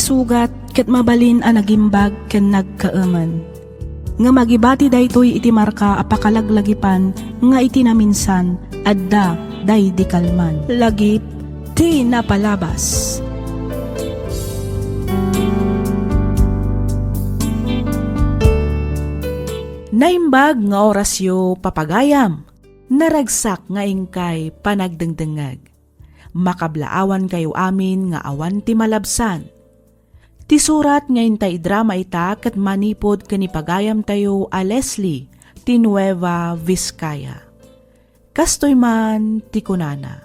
Isugat ket mabalin a nagimbag ken nagkaaman. Nga magibati daytoy iti marka apakalaglagipan nga iti naminsan adda day di kalman. Lagip ti napalabas. Naimbag nga orasyo papagayam, naragsak nga ingkay panagdengdengag. Makablaawan kayo amin nga awan ti malabsan. Ti surat nga intay drama ita ket manipod kanipagayam tayo a Leslie ti Nueva Vizcaya. Kastoy man ti kunana.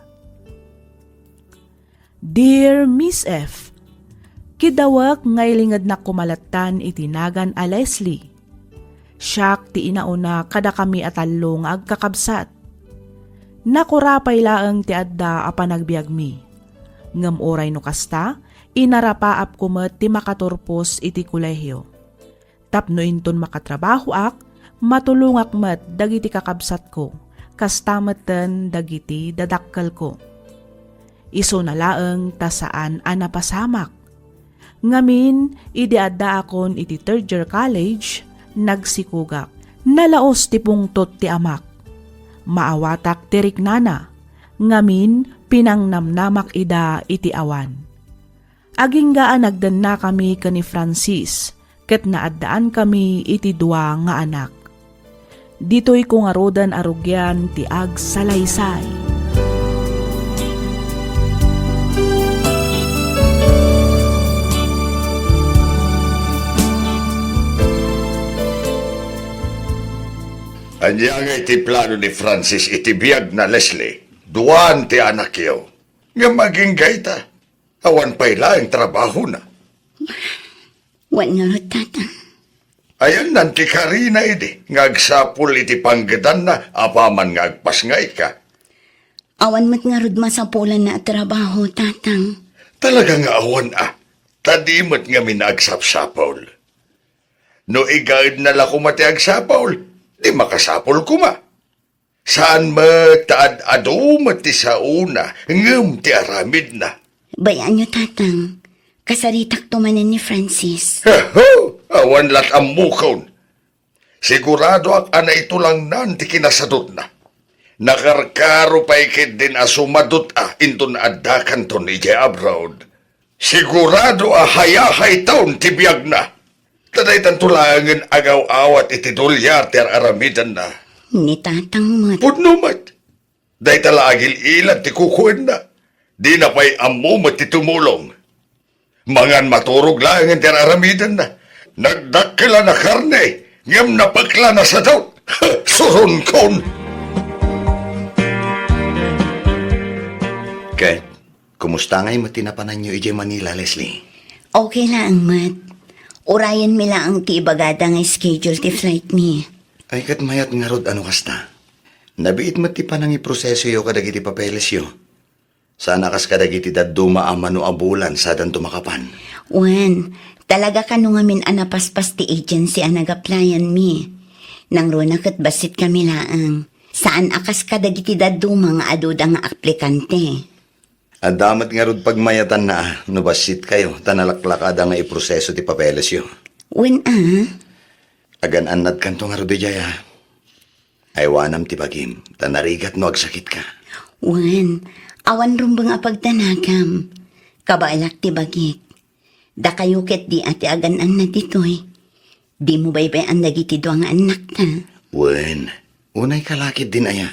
Dear Miss F, kidawak nga ilingad na kumalatan itinagan a Leslie. Siyak ti inauna kada kami atalong agkakabsat. Nakurapay laeng ti adda a panagbiag mi. Ngem oray no kasta, inarapaap kumet ti makaturpos iti kolehyo. Tapno inton makatrabaho ak, matulungak met dagiti kakabsat ko, kastameten dagiti dadakkel ko. Iso na laeng ta saan a napasamak. Ngamin, idi adda akon iti third year college, nagsikugak. Nalaos ti pungtot ti amak. Maawatak ti riknana. Ngamin, pinangnamnamak ida iti awan. Aginggaan nagdan na kami kani Francis, ket naaddaan kami iti dua nga anak. Dito'y kung arodan arugyan ti ag salaysay. Anya nga iti plano ni Francis iti biyag na Leslie. Duwan ti anak yaw. Nga maging gaita. Awan pa'y laing trabaho na. Wan nga ro, tata. Ayan nanti Karina iti. Ngagsapul iti panggedan na apaman ngagpasngay ka. Awan mat nga rod masapulan na trabaho, tatang. Talaga nga awan Tadimot nga minagsapsapol. No igaid na la kumati agsapol, di makasapol kuma. Saan mataad adumati sa una, ngem ti aramid na. Bayan nyo, tatang. Kasaritak tumanan ni Francis. Ho! Awan lat ang mukon. Sigurado ak ana ito lang nan ti kinasadot na. Nakarkaro pa ikit din asumadot inton addakan to ni Jay Abroad. Sigurado hayahay taon ti biyag na. Taday tantulangan agaw-awat iti dolyar ter aramidan na. Ni tatang mat. Pudno mat. Day talagil ilan ti kukuin na. Di na pa'y ammo mat ti tumulong. Mangan maturog lang ang aramidan na. Nagdakila na karne. Ngam napakla na sa daw. Suron kon. Kurt, kumusta ngay mo tinapanan nyo ije Manila, Leslie? Okay lang, mat. Urayan mi lang ti ibagada nga schedule ti flight mi. Ay kat mayat nga rod ano kasta. Nabiit mo ti panang iproseso yo kadagiti papeles yo. Sana kas kadagiti daduma amano abulan sa dan tumakapan. Wan, talaga ka nung amin anapaspas ti agency ang nag-applyan mi. Nang runa kat basit kami laang. Saan akas kadagiti daduma nga aduda nga aplikante. Adamat nga rod pagmayatan na nabasit kayo tanalaklakada nga iproseso ti papeles yo. Wan Agan anad kanto nga rod ijaya. Ay wanam ti bagim, tanarigat no agsakit ka. Wan, awan rumbang apagtanagam. Kabailak ti bagik. Da kayo ket di ati aganan na ditoy. Di mo baybay ang nagiti doang anak ta. Wen, unay kalakit din aya.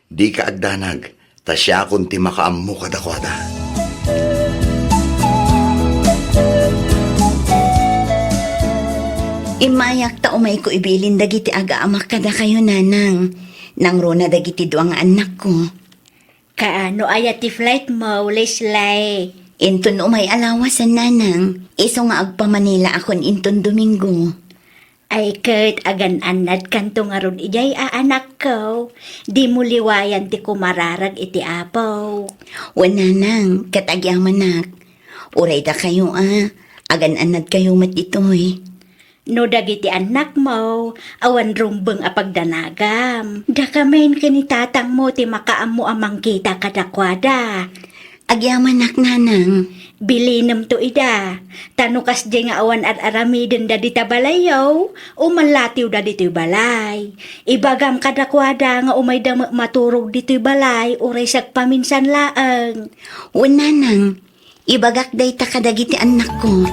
Di ka agdanag, ta siya kunti makaammo kadakwada. Imayak ta umay ko ibilin dagiti aga-amak kada kayo nanang. Nang rona dagiti doang anak ko. Kaano aya ti flight mo, Leslie? Inton umay alawasan nanang. Iso nga agpa-Manila akon inton Domingo. Ay Kurt, agan anad kanto nga ron ijay anak ko. Di mo liwayan ti kumararag iti apaw. Wananang, katagyamanak. Uray da kayo agan anad kayo matitoy. No dagiti anak mo, awan rumbeng apagdanagam. Da kamain kanitatang mo ti makaammo amang kita kadakwada. Agyamanak nanang. Bilinam to ida. Tanukas di nga awan at aramiden da dita balayaw, umalatiw da dito'y balay. Ibagam kadakwada nga umay da maturog dito'y balay, uray sak paminsan laang. Una nang, ibagak day ta kadagiti anak ko.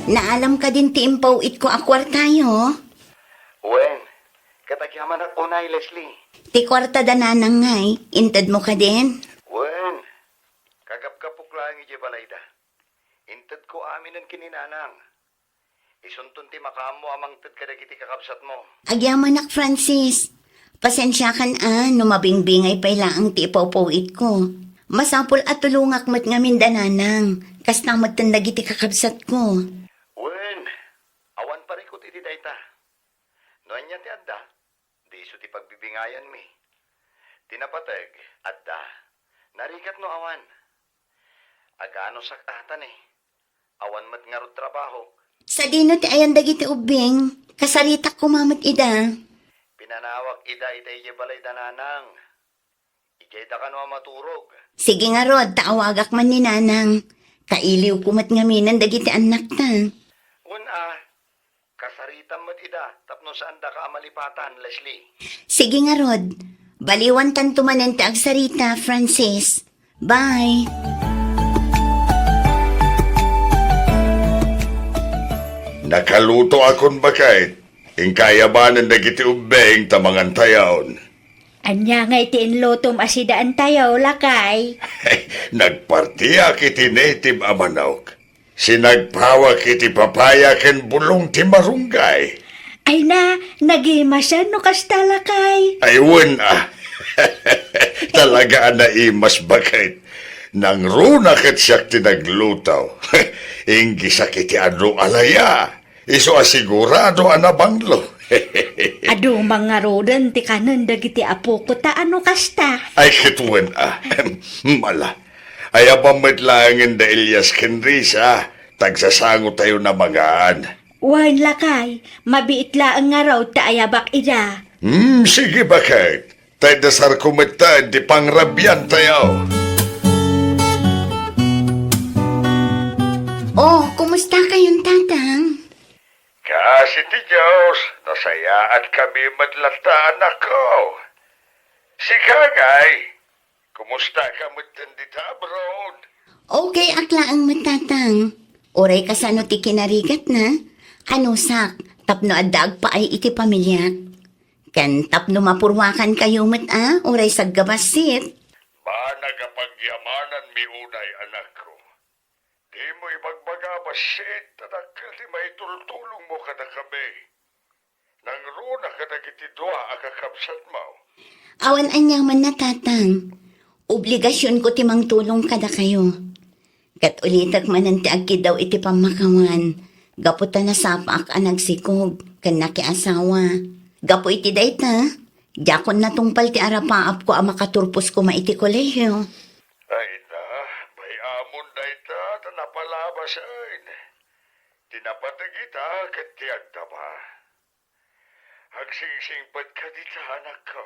Naalam ka din ti impaw it ko akwar tayo. Wen, katagyaman at unay, Leslie. Ti kwarta da nanang ngay, intad mo ka din. Wen, kagapkapok lang iti balayda. Intad ko amin ang kininanang. Isuntun ti makamo amang tad kadagiti kakabsat mo. Agyamanak Francis, pasensya kan numabingbingay pa ilaang ti ipawpawit ko. Masapol at tulungak mat nga mindananang, kas namat tandagiti kakabsat ko. Wen, awan parikot iti dayta. Noan niya ti adda, di iso ti pagbibingayan mi. Tinapateg, adda, narikat no awan. Agano sakatan awan mat nga rod trabaho. Sa dino ti ayan dagiti ubing, kasaritak kumamat ida. Pinanawag ida iti balay dananang. Ijay da ka no maturog. Sige nga rod, taawagak man ni nanang. Kailiw kumat nga minan dagiti anak ta. Kasaritan mo't ida, tapno saan da ka amalipatan, Leslie. Sige nga rod, baliwan tan tumanen ti agsarita, Francis. Bye! Nakaluto akon bakit? Ingkayabanan na giti ubeng tamangan tayaon. Anya nga itiin lotom asidaan tayo, lakay. Nagpartiya kiti native amanawk. Sinagpawa kiti papaya ken bulong ti marunggay. Ay na, nagimasan no kasta, lakay. Aywan Talaga na imas bakit. Nang runa ket siya tinaglutaw. Inggi sakiti ano alaya. Iso asigurado anabanglo. Ado mga rodan ti kanan dagiti apo ko ta ano kasta. Ay kitwen Mala. Ay abamit langin da Elias Kenrisa. Tagsasango tayo na magaan. Wan lakay, mabiit laang nga raw ta ayabak ida. Sige bakit. Tayo dasar kumita di pangrabyan tayo. Oh, kumusta kayong tatang? Kasi ti Diyos, nasaya at kami madlata anak ko. Si Kagay, kumusta ka matandita abroad? Okay, akla ang matatang. Oray kasano ti kinarigat na? Anusak, tapno adag pa ay iti pamilyak. Kan tapno mapurwakan kayo oray saggabasit. Ba nagapagyamanan mi unay anak ko. Di mo ibagbagabasit, tadakal di maitultulong mo kada kami. Nang runa kada kiti dua akakabsat mo. Awan anyang man natatang. Obligasyon ko timang tulong kada kayo. Kat ulitak manan ti agki daw iti pamakawan. Gaputa na sapak ang nagsikog, kan nakiasawa. Gapo iti dayta, jakon na tungpal ti arapaap ko ang makaturpos ko maiti kolehyo. Ay na, may amon na ita, tanapalabas ay. Tinapatagita, kat tiyagda ba? Hagsisingpad ka dita, anak ko.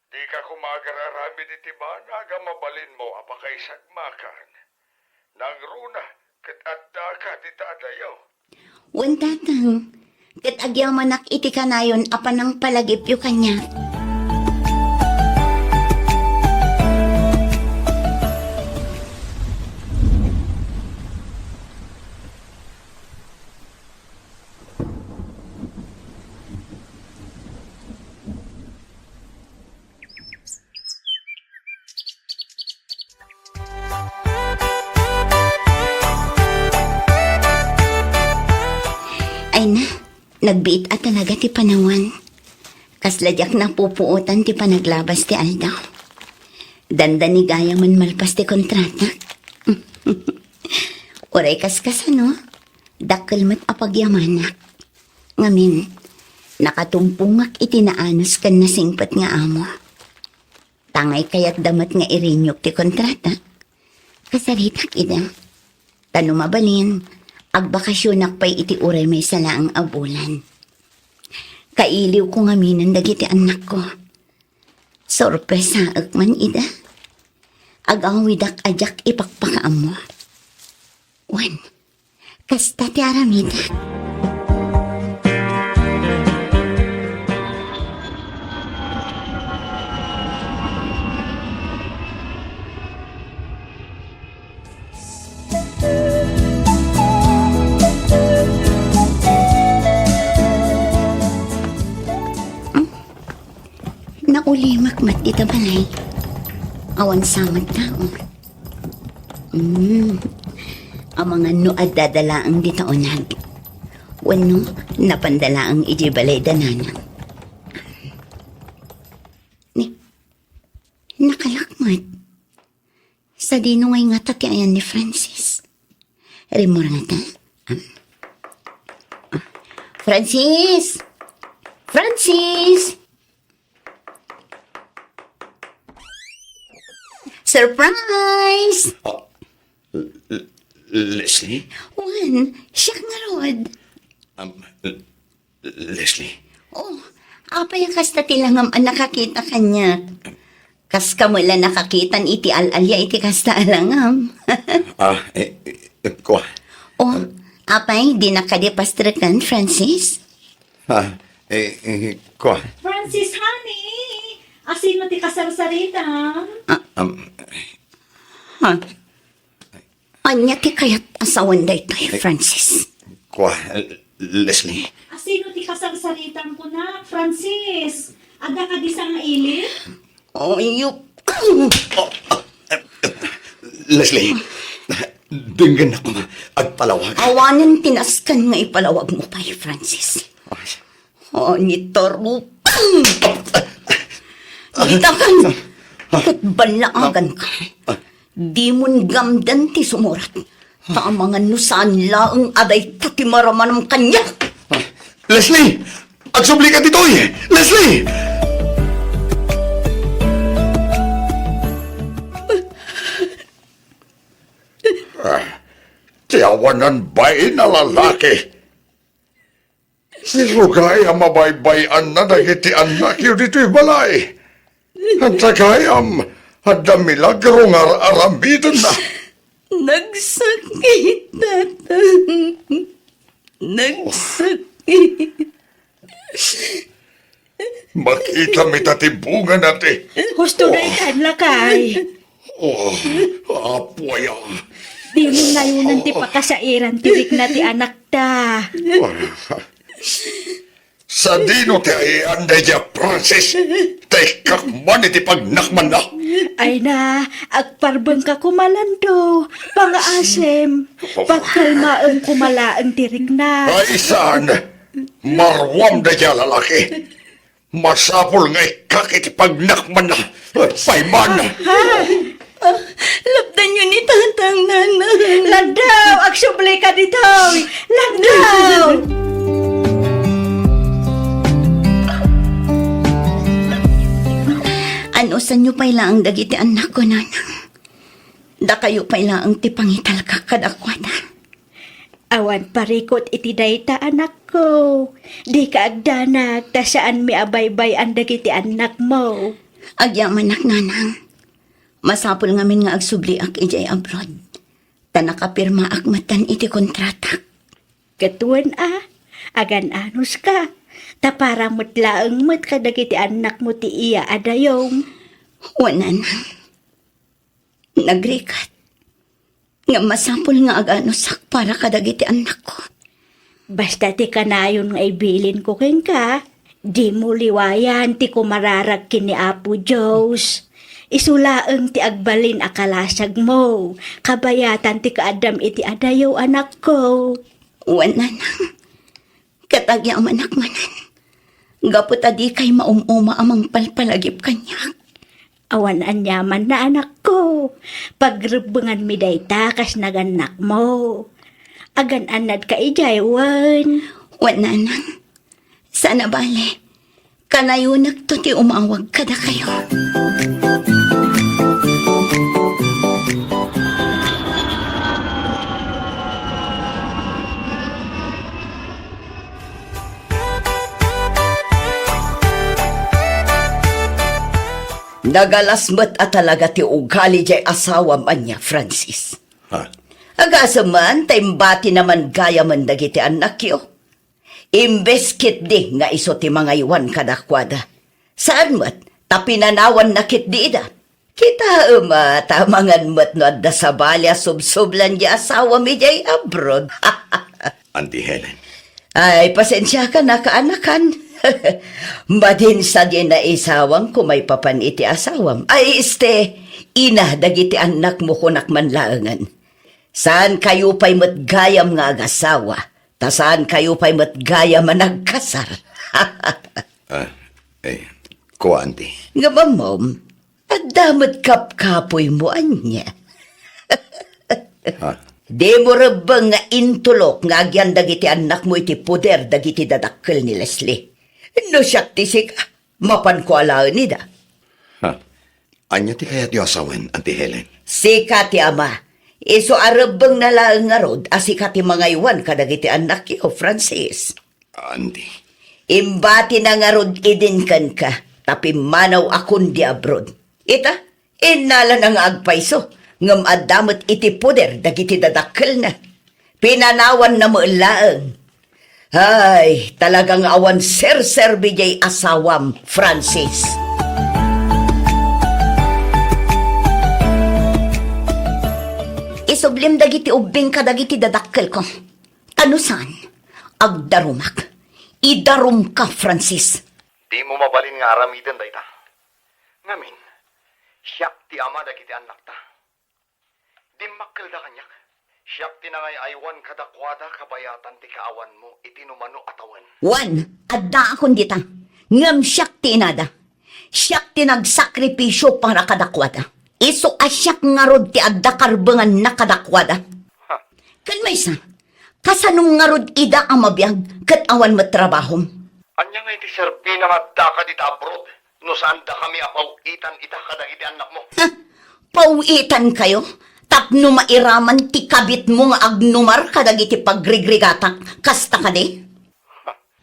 Di ka kumagararami diti ba, naga mabalin mo apakay sagmakan. Nang runa, kat adda ka dita adayaw. Wan tatang, kat agyamanak iti kanayon apan ang palagip yu kanya. Ay na, nagbiit at talaga ti panawan. Kasladyak na pupuutan ti panaglabas ti Alda. Danda ni gaya man malpas ti kontrata. Oray kaskas ano, dakkel mat apagyamanak. Ngamin, nakatumpungak itinaanos kan nasingpat nga amo. Tangay kaya't damat nga irinyok ti kontrata. Kasaritak ida. Tano mabalin, agbakasyonak pa'y iti uray may salaang abulan. Kailiw ko nga minan dagiti anak ko. Sorpresa man ida. Agawidak ajak ipakpakaam mo. Wan, kasta ti aramidak. Naulimak mat dita balay. Awan samad tao. Ang mga nuad dadalaang dita onag. Wano napandalaang iji balay dananang. Nakalakmat. Sa dino ngay nga tati ayan ni Francis. Rimor nga ta. Francis! Francis! Surprise! Leslie? Juan, siya nga rod. Leslie? Oh, apay kasta tilangam ang nakakita kanya. Kas kamula nakakitan iti alalya iti kasta alangam. Kwa? Oh, apay di nakadipastrikan, Francis? Kwa? Francis, honey! Asino ti kasarsarita? Anya ti kayat asawan day tayo, Francis. Kwa? Leslie? Asino ti kasarsaritan ko na, Francis? Ada ka di sa nga ilit? Oh, you... Leslie? Dinggan ako agpalawag. Awanan tinaskan nga ipalawag mo pa, Francis. Oh, nitoro. Bitakan! Kat balaagan ka. Di mo'n gamdan ti sumurat. Tamangan no saan laang aday tati maramanam kanya. Leslie! Agsubli ka dito eh! Leslie! Tiyawanan ba'y na lalaki? Silugay ang mabaybayan na dagiti anak yun dito'y balay. Ang tagayam, hadda milagro nga aramidon na. Nagsakit, tatang. Nagsakit. Makita mi tatibungan natin. Gusto na ikan lakay. Oh, apoy ah. Di mo ngayon ti pakasairan tirik na ti anak ta. Sa dino ti ay anday ja Francis. Tekak man iti pagnakman na. Ay na, agparbang ka kumalando. Pangaasem, pagkalmaang kumalaang tirik na. Ay saan? Marwam da ja lalaki. Masapol nga ikakit pagnakman na. Payman. Lapdan yun ni tatang nanang. Landaw, agsublay ka dito. Landaw! Ano sa nyo pa ang dagiti anak ko, nanang? Da kayo pa ang tipangital ka kadakwada. Awan parikot iti dayta anak ko. Di ka agdanag, ta saan mi abaybay ang dagiti anak mo. Agyaman nak, nanang. Masapol ngamin nga agsubli ak ijay abroad. Ta nakapirma ak matan iti kontratak. Katuan agan anus ka. Ta para mutlaang mat kadagiti anak mo ti iya adayong. Wala na. Nagrikat. Nga masapol nga aganusak para kadagiti anak ko. Basta ti kanayon nga ibilin ko ken ka. Di mo liwayan ti kumararag kini Apo Diyos. Isulaeng ti agbalin akalasag mo. Kabayatan ti kaadam iti adayaw anak ko. Wala na. Katagya manak manan. Gapot adi kay maumuma amang palpalagip kanya. Awan anyaman na anak ko. Pagrebengan mi dayta kas naganak mo. Agan anad ka ijaywan. Wala na. Sana bale. Kanayunak to ti umawag kada kayo. Nagalasmet at talaga ti ugali jay asawa man niya, Francis. Ha? Agasa man, taimbati naman gaya man dagiti anak yo. Imbes kit di nga iso ti mga iwan kadakwada. Saan mat, tapinanawan na kit di ida. Kita tamangan mat no adda sa balya subsublan di asawa mi jay abroad. Auntie Helen. Ay, pasensya ka na kaanakan. Madin sa di na isawang kumay papan iti asawam. Ay, ina dagiti anak mo kunak manlaangan. Saan kayo pa'y matgayam nga agasawa? Ta saan kayo pa'y matgayam nga nagkasar? Ko, auntie. Nga ba, mom? At damat kapkapoy mo anya. Ha? Di mo rabang nga intulok nga agyan dagiti anak mo iti puder dagiti dadakkel ni Leslie. No siyak ti sika, mapan ko alaan nida. Ha? Anya ti kaya ti asawan, Auntie Helen? Sika ti ama, iso arabang nalaang nga rod, asika ti mga iwan kadagiti anak yo, Francis. Auntie. Imbati na nga rod idin kan ka, tapi manaw akon di abroad. Ita, inala na nga agpaiso, ngam adamot iti puder dagiti dadakkel na. Pinanawan na mo laang. Ay, talagang awan ser bijay asawam, Francis. Isublim dagiti ubing kadagiti dadakkel ko. Tanusan, agdarumak. Idarum ka, Francis. Di mo mabalin nga aramiden dayta. Ngamin, siyak ti ama dagiti anak ta. Di makkel da kanyak. Siyak ti nangay aywan kadakwada kabayatan ti kaawan mo itinumano atawan. Juan, adda akon dita. Ngam siyak ti inada. Siyak ti nagsakripisyo para kadakwada. Iso asyak nga rod ti adda karbangan na kadakwada. Kan may isa, kasanong nga rod ida ang mabiyag kat awan matrabahom. Anya nga iti serbi na madda ka dita abroad. No saan da kami apawitan ita kadagiti anak mo. Pauitan kayo? Tapno mairaman ti kabit mo nga agnumar kadagiti pagrigrigatak. Kasta ka di?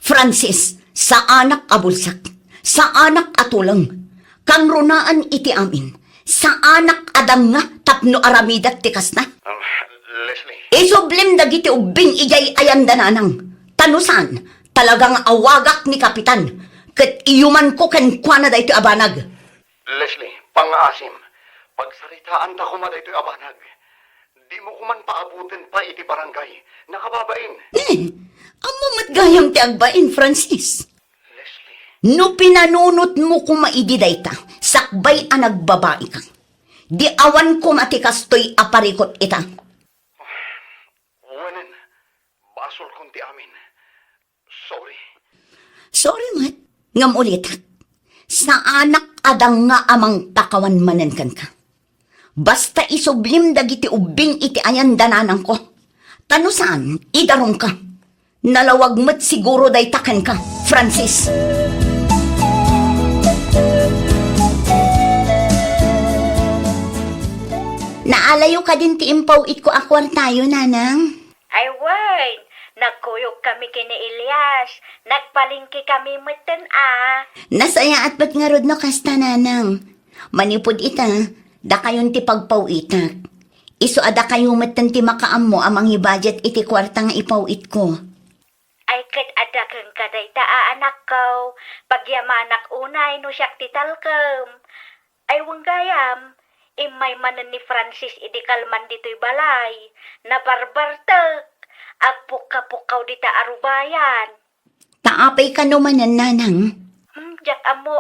Francis, sa anak abulsak, sa anak atulang, kang runaan iti amin, sa anak adang nga tapno aramidat ti kasna. Leslie, Isublim dagiti ubing ijay ayandananang. Tanusan, talagang awagak ni kapitan. Ket iyuman ko ken kuana da iti abanag. Leslie, pang-asim. Pagsaritaan da kuma da ito'y abanag. Di mo kuman paabutin pa iti barangay. Nakababain. Amo matgayam ti agbain, Francis. Leslie, No pinanunot mo kumaidi dayta, sakbay ang nagbabae ka. Di awan ko matikastoy aparikot ita. wanan. Basol kunti amin. Sorry. Sorry, mat. Ngam ulit. Sa anak adang nga amang takawan manen kan ka. Basta isublim dagiti ubing iti ayan dananan ko. Tanusan, idarong ka. Nalawag mo't siguro day takan ka, Francis. Naalayo ka din ti impaw it ko akwar tayo, nanang. Ay, wait. Nagkuyog kami kini Elias. Nagpalingki kami meten Nasaya at ba't nga rod no kasta, nanang. Manipod ita, da kayon ti pagpawitak. Iso ada kayo matan ti makaam mo amang i-budget iti kwarta nga ipawit ko. Ay, kat adakang kaday anak ko. Pagyamanak unay no siyak titalkem. Ay, wanggayam. Imay manan ni Francis idikalman dito'y balay. Nabarbartek. Agpuka-pukaw dita arubayan. Taapay ka naman, nanang. Diyak amo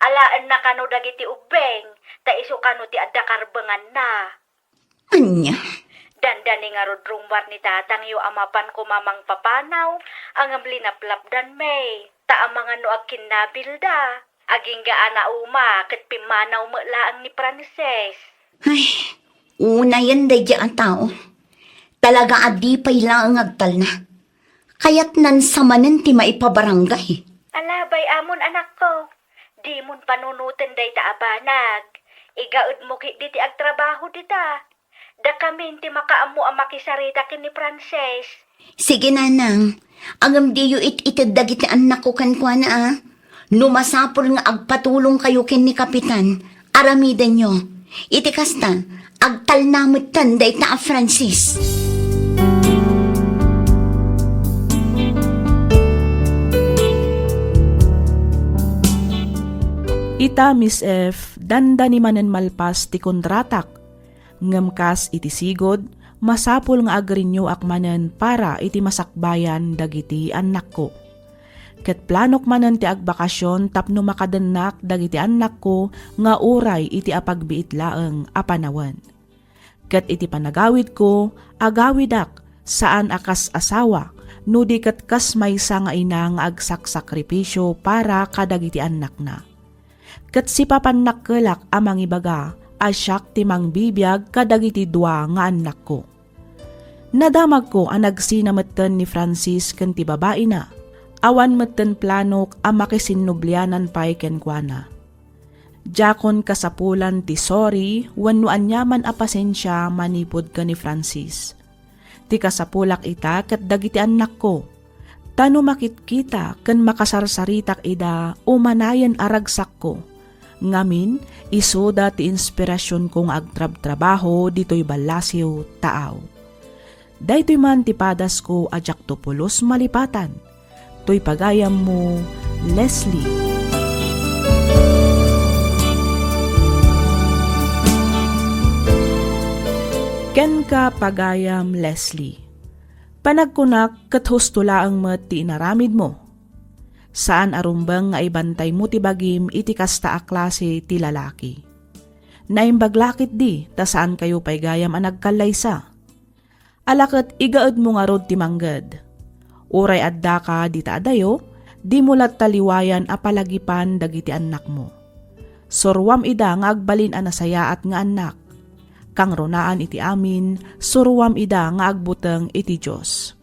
Alaan na kano dagiti ubeng. Ta iso kano ti adda karbengan na. Anya? Dandani nga rodrumbar ni tatang yu amapan ko mamang papanaw. Ang amlinaplapdan may. Ta mga no agkin nabilda. Aging gaana uma ket pimanaw mo laang ni Frances. Ay, una yan day ang tao. Talaga adi pa'y lang agtal na. Kaya't nan samanin ti maipabarangay. Alabay amon anak ko. Di mon panunutin day ta abanag. Igaud mo ki diti agtrabaho dita. Da kami ti makaamu ang makisarita kin ni Frances. Sige, nanang. Agam diyo itid dagiti anak ko kan kwa na Numasapol nga agpatulong kayo kin ni Kapitan, aramidan nyo. Iti kasta, agtalnamot tanday ta Francis. Ita, Miss F, danda ni manen malpas ti kontratak. Ngamkas iti sigod, masapul nga agrinyo akmanen para iti masakbayan dagiti anak ko. Ket planok manen ti agbakasyon tapno makadennak dagiti anak ko nga uray iti apagbiit laeng apanawan. Ket iti panagawid ko, agawidak saan akas asawa, no di ket kas maysa nga ina nga agsaksakripisyo para kadagiti anak na. Ket si papanakkelak amang ibaga, asyak ti mangbibiyag kadagiti dua nga anak ko. Nadamag ko ang nagsinametten ni Francis ken ti babae na. Awan metten planok ang makisinnublianan pa'y kenkwana. Jakon kasapulan ti sorry wenno anyaman a pasensya manipod ka ni Francis. Ti kasapulak ita ket dagiti anak ko. Tano makitkita ken makasarsaritak ida umanayen aragsak ko. Ngamin, isoda ti inspirasyon kong agtrab-trabaho dito'y balasyo taaw. Daytoy man ti padas ko ajak topulos malipatan. To'y pagayam mo, Leslie. Ken ka pagayam, Leslie. Panagkunak ket hustulaang met ti inaramid mo. Saan arumbang nga ibantay mo ti bagim iti kasta a klase ti lalaki. Naimbaglakit di, ta saan kayo pay gayam a nagkalaysa. Alaket igaed mo nga rod ti mangged. Uray adda ka di ta adayo, di mo lat taliwayan a palagipan dagiti anak mo. Surwam ida nga agbalin a nasayaat nga anak. Kang ronaan iti amin, surwam ida nga agbuteng iti Diyos.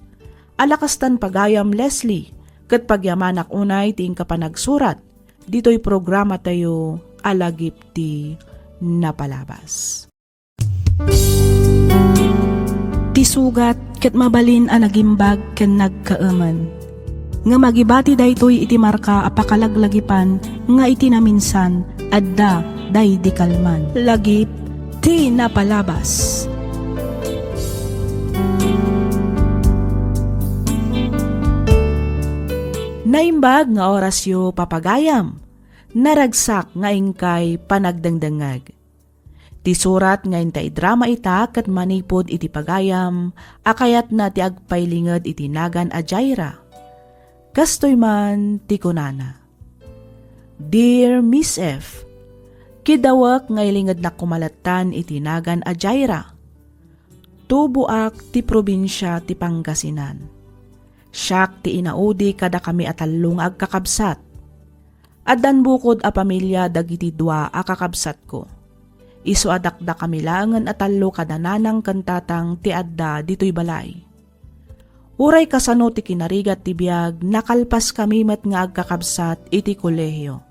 Alakastan pagayam, Leslie, ket pagyamanak unay ti kapanagsurat, dito'y programa tayo alagip ti napalabas. Ti sugat ket mabalin a nagimbag ken nagkaemen. Nga magibati daytoy iti marka apakalaglagipan nga iti naminsan adda day di kalman. Lagip ti napalabas. Naimbag nga orasyo papagayam, naragsak nga ingkay panagdangdangag. Ti surat nga intay drama ita ket manipod iti pagayam, akayat na ti agpaylinged iti nagan a Jaira. Kastoy man ti kunana. Dear Miss F, kidawak nga ilinged na kumalatan iti nagan a Jaira. Tubuak ti probinsya ti Pangasinan. Siyak ti inaudi kada kami atallong agkakabsat. Addan bukod a pamilya dagiti dua a kakabsat ko. Isu adakda kami langan atallo kadananang kantatang ti adda dito'y balay. Uray kasano ti kinarigat ti biag nakalpas kami met nga agkakabsat iti kolehiyo.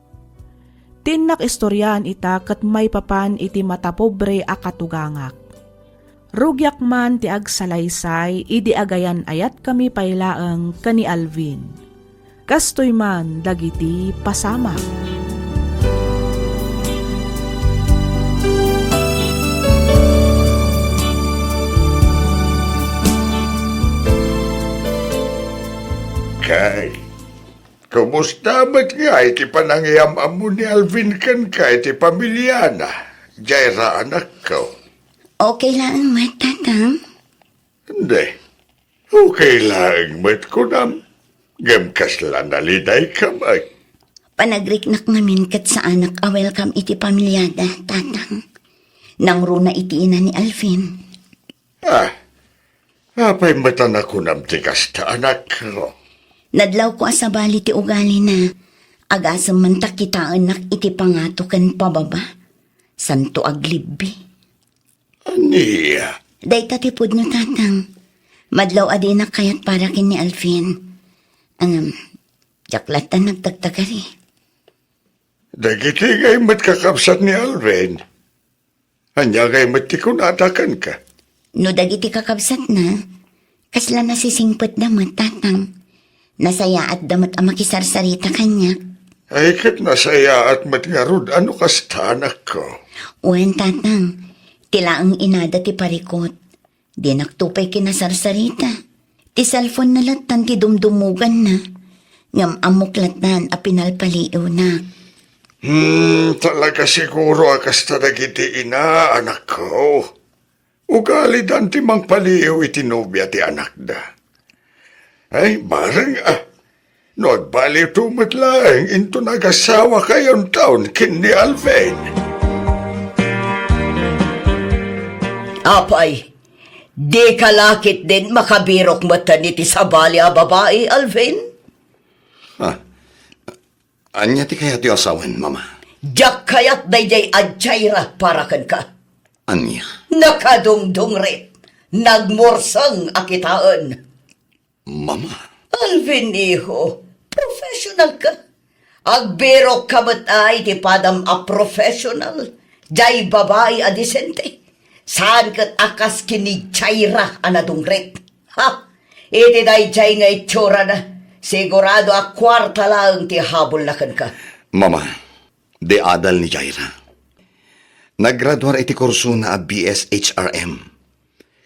Tinnak istoryaan ita ket may papan iti matapobre a katugangak. Rugyak man ti agsalaysay idi agayan ayat kami paylaeng kani Alvin. Kastoy man dagiti pasama. Kay, kumusta ba't nga iti panangyamam mo ni Alvin kan ka iti pamilya na? Jaira anak ko. Okay lang, matatang. Hindi. Okay lang, mat ko nam. Gamkas lang naliday kamay. Panagriknak namin kat sa anak a welcome iti pamilyada, tatang. Nang runa iti ina ni Alvin. Apay matan ako nam tikas ta anak ko. Nadlaw ko asabali ti ugali na. Agasam man takita anak iti pangato ken pababa. Santo aglibi. Aniya? Day tatipod nyo, tatang. Madlaw adinak kayat para kin ni Alvin. Jaklatan nagtagtagari. Dagiti ngay matkakapsat ni Alvin. Anya ngay matikunatakan ka. No dagiti kakabsat na, kasla nasisingpot damat, tatang. Nasaya at damat ang makisarsarita kanya. Ay kat nasaya at matngarod ano kasta anak ko. Uwan tatang, tila ang inada ti parikot. Di naktupay kinasarsarita. Ti cellphone na latan ti dumdumugan na. Ngam amuklatan a pinalpaliw na. Talaga siguro kasta dagiti ina anak ko. Ugali dan ti mangpaliw iti nobya ti anak da. Ay, barang Nagbaliw tumatlaeng into nagasawa kayon taon kin ni Alvin. Apay, di kalakit din makabirok mata ni ti sabali a babae, Alvin? Anya ti kaya ti asawan, mama? Diyak kayat dayjay adjayra para kan ka. Anya? Nakadungdung rit, nagmorsang akitaan. Mama? Alvin, iho, professional ka. Agbirok ka ba't ay ti padam a professional? Jay babae a disente. Saan kat akas kini chayra anadungret? Ha? Iti day jay nga itsura na. Sigurado a kwarta lang ti habol na kan ka. Mama, de adal ni Jaira. Naggraduar iti kurso na a BSHRM.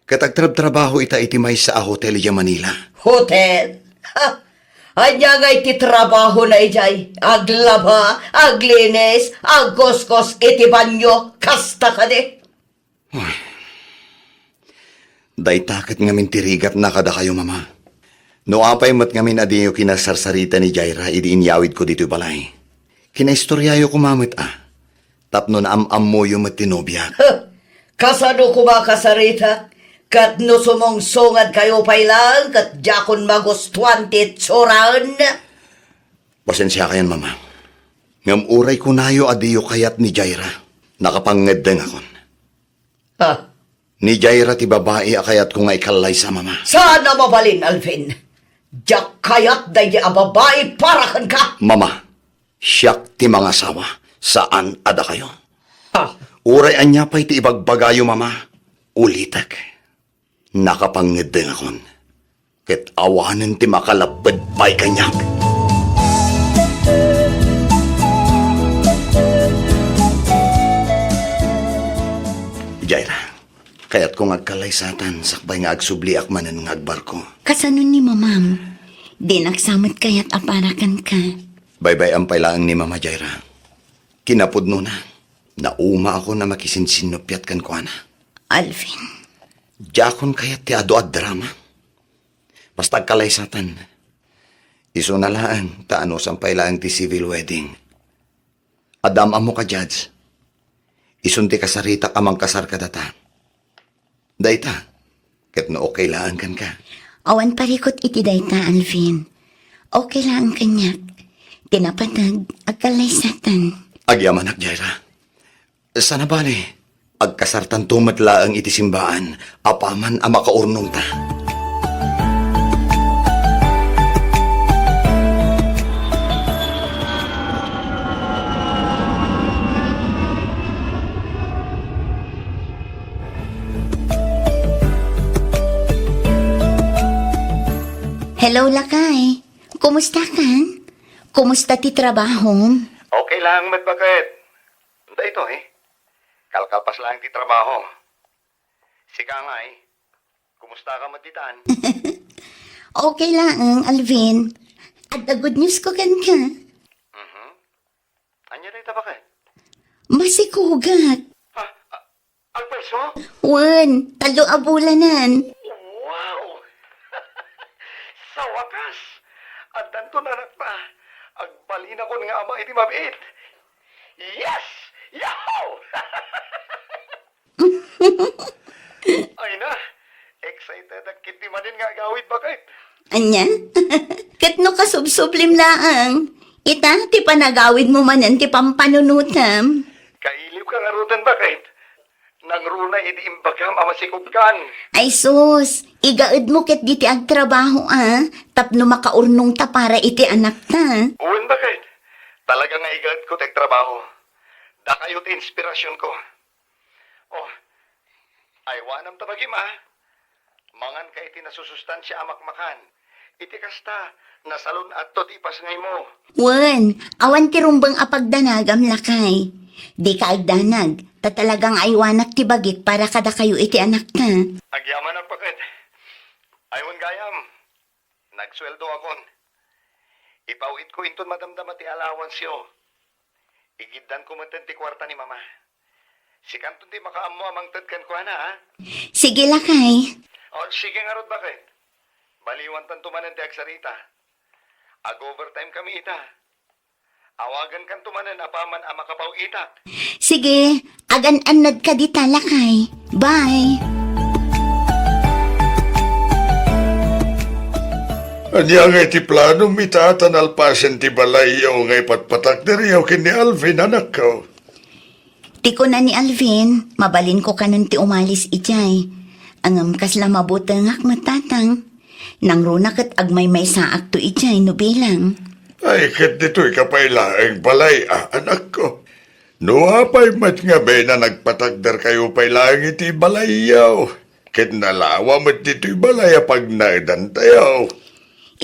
Katagtrab-trabaho ita iti may sa hotel ya Manila. Hotel? Ha? Anya nga iti trabaho na ijay. Aglaba, aglinis, agkoskos iti banyo, kasta ka de. Daytakat ngamin tirigat na kada kayo, mama. No apay mat ngamin adiyo kinasarsarita ni Jaira, idi inyawid ko dito balay. Kinaistoryayo ko mamit Tapno na am-am mo yung matinobya. Kasano kumakasarita? Kat no sumong sungad kayo pay lang, kat jakon magustuhan ti tsuraan. Pasensya kayan, mama. Ngam uray ko nayo adiyo kayat ni Jaira. Nakapangedeng akon. Ha? Ni Jaira ti babae akayat ko nga ikalay sa mama. Sana mabalin, Alvin. Jak kayat day a babae para kan ka. Mama, siyak ti mga asawa. Saan ada kayo? Ha? Uray anya pa'y ti ibagbagayo, mama. Ulitak. Nakapangedeng akon. Ket awanan ti makalabad pa'y kanyak. Jaira, kaya't kung agkalaysatan, sakbay nga agsubli akmanan nga agbarko. Kasano ni mamam? Di nagsamot kayat aparakan ka. Bye-bye ang pailaang ni Mama Jaira. Kinapudno na. Nauma ako na makisinsinupyat kan ko, ana. Alvin, Jakon kaya ti ado at drama. Basta kalaysatan. Iso na laan, taano sampay lang ti civil wedding. Adam amo ka, Judge. Isunti kasarita kamang kasar ka data. Dayta, ket no okay laan kan ka. awan parikot iti dayta, Alvin. Okay lang kanyak. Tinapatag, agkalaysatan. Agyaman ak, Jaira. Sana bali, agkasartan tumatlaang iti simbaan, apaman ang makaurnong ta. Hello, Lakay. Kumusta kan? Kumusta ti trabaho? Okay lang, magbakit. Hindi ito Kalkalpas lang ti trabaho. Sika nga Kumusta ka matitan? Okay lang, Alvin. At the good news ko kan ka. Anya na ito bakit? Masikugat. Ang perso? Wan, talo abulanan. Wow! Sa wakas! At danto na pa. Agbalin ako nga ama iti mabit. Yes! Yahoo! Ay na! Excited ang kiti manin nga gawid bakit? Anya? Katno ka subsublim laang. Ita, ti panagawid mo manan ti pampanunutam. Kailiw ka nga rutan bakit? Nang runa idi imbagam amasikog kan. Ay sus, igaad mo ket diti agtrabaho tapno makaurnong ta para iti anak ta. Uwan bakit? Talaga nga igad ko tek trabaho. Da kayo ti inspirasyon ko. Oh, ay wanam tabagi ma. Mangan kay ti nasusustansya amak makan. iti kasta, nasalon at to ti pasngay mo. Wen, awan ti rumbang apagdanagam lakay. Di ka agdanag, talagang aywanak ti bagik para kada kayo iti anak ta. Agyaman ang pakit. Aywan gayam, nagsweldo akon. Ipawit ko inton madamdama ti allowance yo. Igiddan ko man ti kwarta ni mama. Si kanton ti makaammo amang tadkan ko ana, ha? Sige lakay. O, sige nga rod bakit? Baliwan tan tumanan ti agsarita. Ag-overtime kami ita. Awagan kan tumanan apaman ang makapaw itak. Sige, agan-anad ka di talakay. Bye. Anya nga iti plano mitatan alpasen ti balayaw nga ipatpatak diriyaw kini Alvin anak ko. Ti ko na ni Alvin, mabalin ko kanon ti umalis ijay. Angam kasla mabutangak matatang. Nang runakat agmay may saak to ijay no bilang. Ay, kat dito'y kapailaeng balay, anak ko. Nuapay mat nga be na nagpatagdar kayo pailaeng iti balayaw. Kat nalawa mat dito'y balay pag naidantayaw.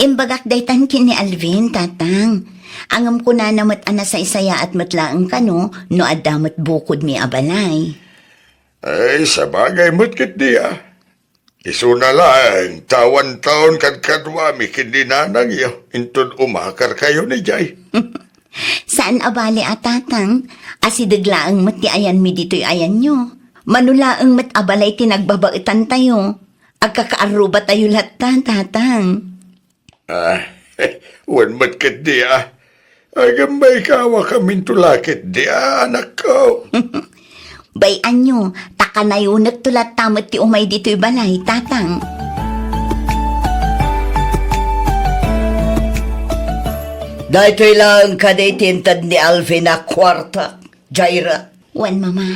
Imbagak daytan kini Alvin, tatang. Angam ko na namat ana sa isaya at matlaang kano, no adamat bukod mi abalay. Ay, sa bagay mat kit diya. Isuna lang, tawan-taon kadkadwa mi kindinanang iyo. Intun umakar kayo ni Jay. Saan abali at tatang? Asidaglaang mat ti ayan mi dito'y ayan nyo. Manulaang mat abalay tinagbabaitan tayo. Agkakaaruba tayo lahat tatang. Wan mat kit diya. Agambay kawa kaming tulakit diya, anak ko. Bayan nyo, takanayunat tulat tamat ti umay dito'y balay, tatang. Dahito'y lang kaday tintad ni Alvin na kwarta, Jaira. Wan mama,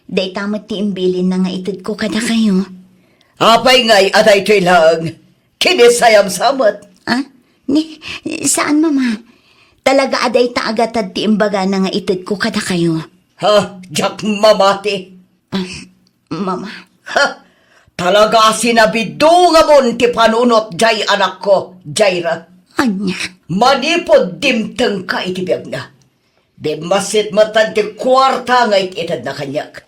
day tamat ti imbilin na nga itid ko kada kayo. Apay ngay at dahito'y lang, kinisayam samot. Ah? Saan mama? Talaga aday ta agatad ti imbaga na nga itid ko kada kayo. Ha, Jack mamati. Mama, Ha, talaga sinabido nga mon ti panunot jay anak ko, Jaira. anya? Manipod dimteng ka iti biyag na. Bimasit matan ti kwarta nga ititad na kanyak.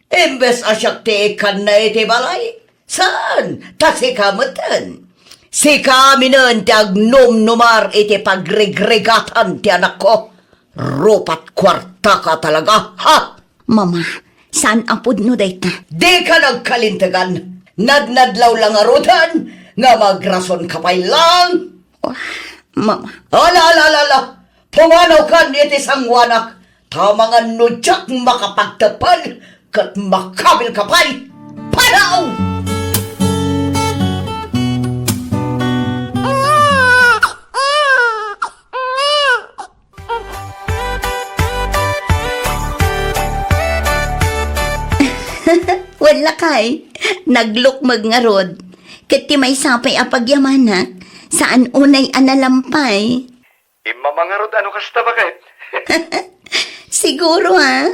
Imbes asyak ti ikan na iti balay. Saan? Tasi kamatan. Si kami nun ti agnom-numar iti pagregregatan ti anak ko. Rupat kwarta ka talaga, ha? Mama, saan apod no dayta? Di ka nagkalintagan. Nadnadlaw lang arutan, nga magrason ka pa'y lang. Mama, Ala, pumanaw ka iti sangwanak. Tamangan nudyak makapagtapal, kat makabil ka pa'y. Panaw! wala kay. Naglukmag nga rod. Kati may sapay apagyamanak. Saan unay analampay? Imamangarod ano kasta bakit? Siguro ha?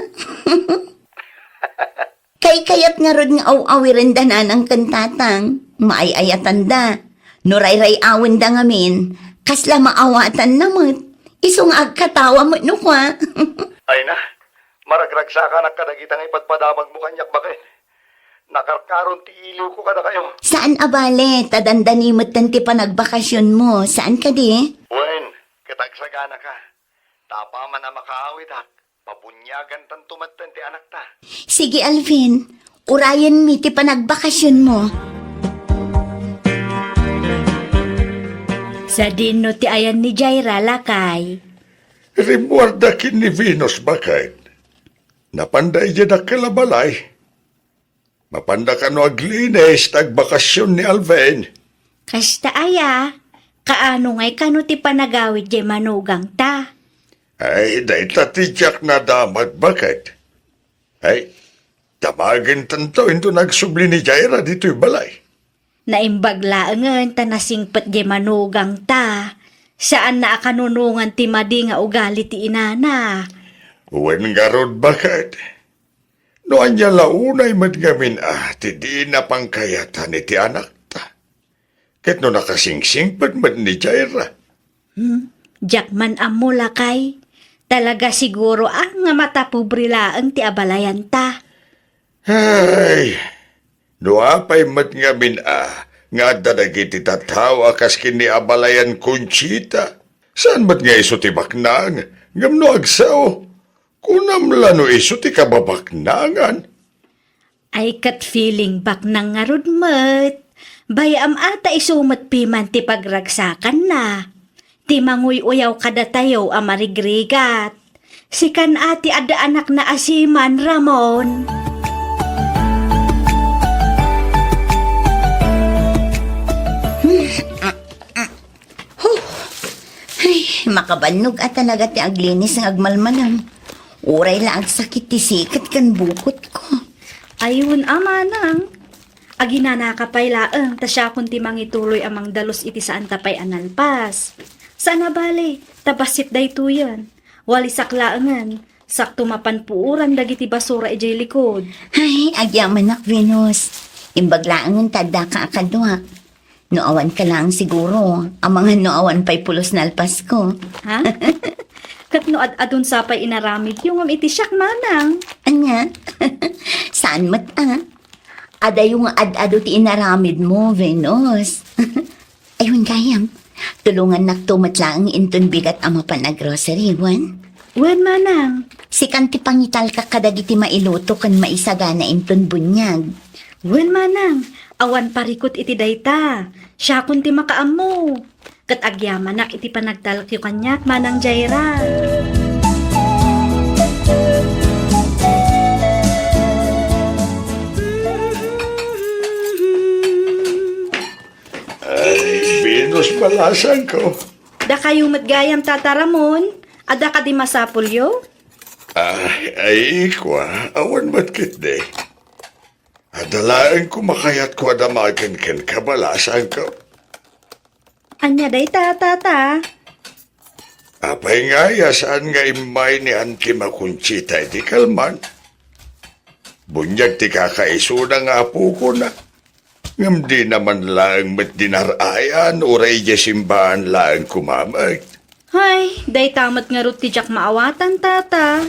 Kay kayat nga rod nga aw-awirin danan ang kantatang. Maayayatan da. Nuray-ray awin da ngamin. Kasla maawatan namot. Isong agkatawa mo no kwa. Ay na, maragragsa ka nagkadagitang ipagpadamag mo kanyak bakit? Nakarkaron ti ilo ko kada kayo. Saan abale? Tadandanimot tanti pa nagbakasyon mo. Saan ka di? Wen, katagsagana ka. Tapa man na makaawit ha. Pabunyagan tan tumatan ti anak ta. Sige Alvin, urayan mi ti pa nagbakasyon mo. Sa dino ti ayan ni Jaira lakay. Rimuarda kin ni Venus bakit? Napanday dyan na kalabalay. Mapanda ka no aglinis tagbakasyon ni Alvin. Kasta aya, kaano ngay kano ti panagawid jay manugang ta. Ay, dahi tatidyak na damat bakit? Ay, tamagin tanto into nagsubli ni Jaira dito'y balay. Naimbaglaangan ta nasingpet jay manugang ta. Saan na akanunungan ti madi nga ugali ti inana. Uwen nga rod bakit? Noan niya launay madgamin ti di na pangkayatan iti anak ta. Ket no nakasingsing pagmat ni Jaira. Jakman amo lakay. Talaga siguro nga matapobrilaang ti abalayan ta. Ay, no apay mat nga nga dadagiti tatawa kas kini abalayan Conchita. Saan mat nga iso ti baknang? Ngam no agsaw. Kunam lano iso ti kababaknangan. Ay kat feeling bak nang ngarudmat. Bayam ata isumat piman ti pagragsakan na. Ti manguy uyaw kada tayo amarigrigat. Sikan ati ada anak na asiman, Ramon. Ay, makabanog at talaga ti aglinis ng agmalmalam. Uray la ag sakit ti sikat kan bukot ko. Ayun amanang. Agina nakapay laang, tasya kun ti mangituloy amang dalos iti saan tapay analpas. Sana bali, tabasit day tuyan. Walisak laangan, sakto mapanpuuran dagiti basura ijay likod. Ay, agyaman ak Venus. Imbaglaangan tada ka akadwa. Noawan ka lang siguro. Ang mga noawan pa'y pulos na alpas ko. Ha? Kat no adun sapay inaramid yung iti siyak manang. Anya? Saan mat Ada yung ad-ado ti inaramid mo, Venus. Ayun gayam. Tulungan naktumatlaang inton bigat ama pa na grocery, Wan. Wen manang. Si kanti pangital ka kadagiti mailuto kan maisagana inton bunyag. Wen manang. Awan parikot iti dayta. Siya kun ti makaamo. Kat agyamanak iti panagtalak yu kanyak manang Jaira. Ay, Venus balasan ko. Da kayo matgayam tataramon. Ada ka di masapulyo? Ay, kwa, awan matkit de. Adalaan ko makayat ko adamagan ken kabalasan ko. Anya day tata. Apay nga ya, saan nga imay ni Auntie Makunchita iti kalman? Bunyag ti kakaisuna nga po ko na. Ngam di naman lang met dinarayan uray di simbahan lang kumamay. Hay, day tamat nga rut ti jak maawatan tata.